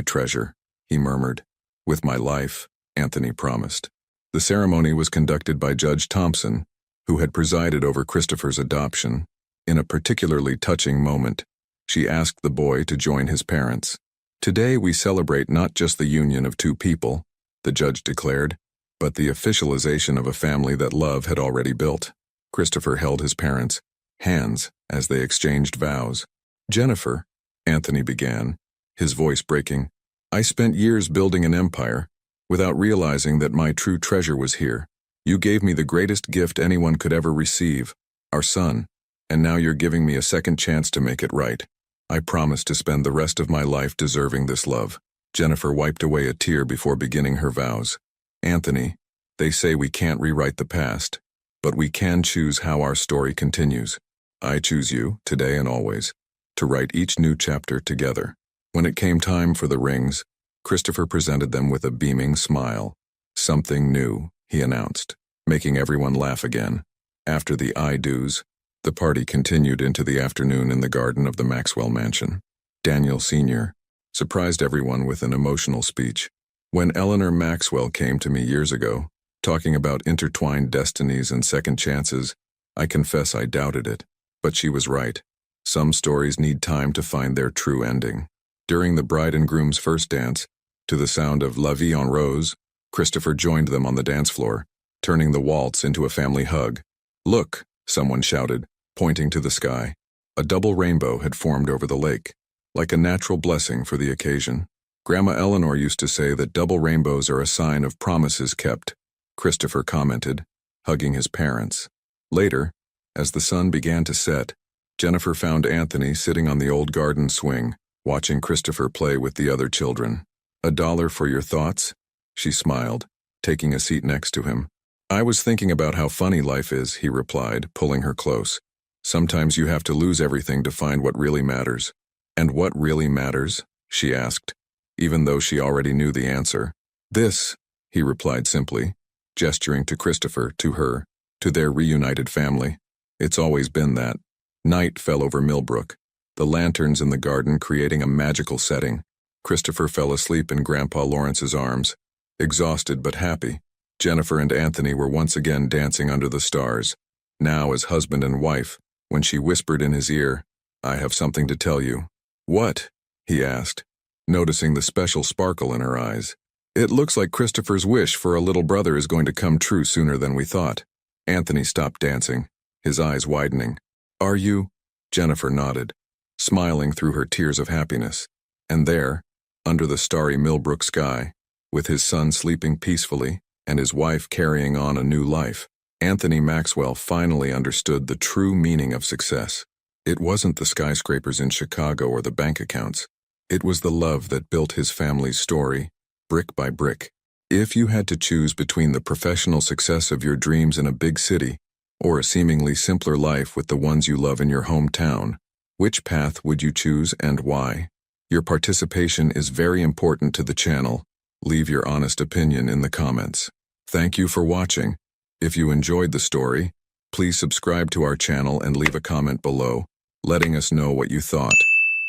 A: treasure, he murmured. With my life, Anthony promised. The ceremony was conducted by Judge Thompson, who had presided over Christopher's adoption. In a particularly touching moment, she asked the boy to join his parents. Today we celebrate not just the union of two people, the judge declared, but the officialization of a family that love had already built. Christopher held his parents' hands as they exchanged vows. Jennifer, Anthony began, his voice breaking, I spent years building an empire, without realizing that my true treasure was here. You gave me the greatest gift anyone could ever receive, our son, and now you're giving me a second chance to make it right. I promise to spend the rest of my life deserving this love. Jennifer wiped away a tear before beginning her vows. Anthony, they say we can't rewrite the past, but we can choose how our story continues. I choose you, today and always, to write each new chapter together. When it came time for the rings, Christopher presented them with a beaming smile. Something new, he announced, making everyone laugh again. After the I-do's, the party continued into the afternoon in the garden of the Maxwell mansion. Daniel Sr. surprised everyone with an emotional speech. When Eleanor Maxwell came to me years ago, talking about intertwined destinies and second chances, I confess I doubted it. But she was right. Some stories need time to find their true ending. During the bride and groom's first dance, to the sound of La Vie en Rose, Christopher joined them on the dance floor, turning the waltz into a family hug. "Look," someone shouted, pointing to the sky. A double rainbow had formed over the lake, like a natural blessing for the occasion. Grandma Eleanor used to say that double rainbows are a sign of promises kept, Christopher commented, hugging his parents. Later, as the sun began to set, Jennifer found Anthony sitting on the old garden swing, watching Christopher play with the other children. "$1 for your thoughts?" She smiled, taking a seat next to him. "I was thinking about how funny life is," he replied, pulling her close. "Sometimes you have to lose everything to find what really matters." "And what really matters?" she asked, even though she already knew the answer. "This," he replied simply, gesturing to Christopher, to her, to their reunited family. It's always been that. Night fell over Millbrook, the lanterns in the garden creating a magical setting. Christopher fell asleep in Grandpa Lawrence's arms, exhausted but happy. Jennifer and Anthony were once again dancing under the stars, now as husband and wife, when she whispered in his ear, "I have something to tell you." "What?" he asked, noticing the special sparkle in her eyes. "It looks like Christopher's wish for a little brother is going to come true sooner than we thought." Anthony stopped dancing, his eyes widening. "Are you?" Jennifer nodded, smiling through her tears of happiness. And there, under the starry Millbrook sky, with his son sleeping peacefully and his wife carrying on a new life, Anthony Maxwell finally understood the true meaning of success. It wasn't the skyscrapers in Chicago or the bank accounts. It was the love that built his family's story, brick by brick. If you had to choose between the professional success of your dreams in a big city or a seemingly simpler life with the ones you love in your hometown, which path would you choose and why? Your participation is very important to the channel. Leave your honest opinion in the comments. Thank you for watching. If you enjoyed the story, please subscribe to our channel and leave a comment below, letting us know what you thought.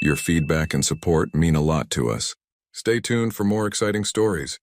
A: Your feedback and support mean a lot to us. Stay tuned for more exciting stories.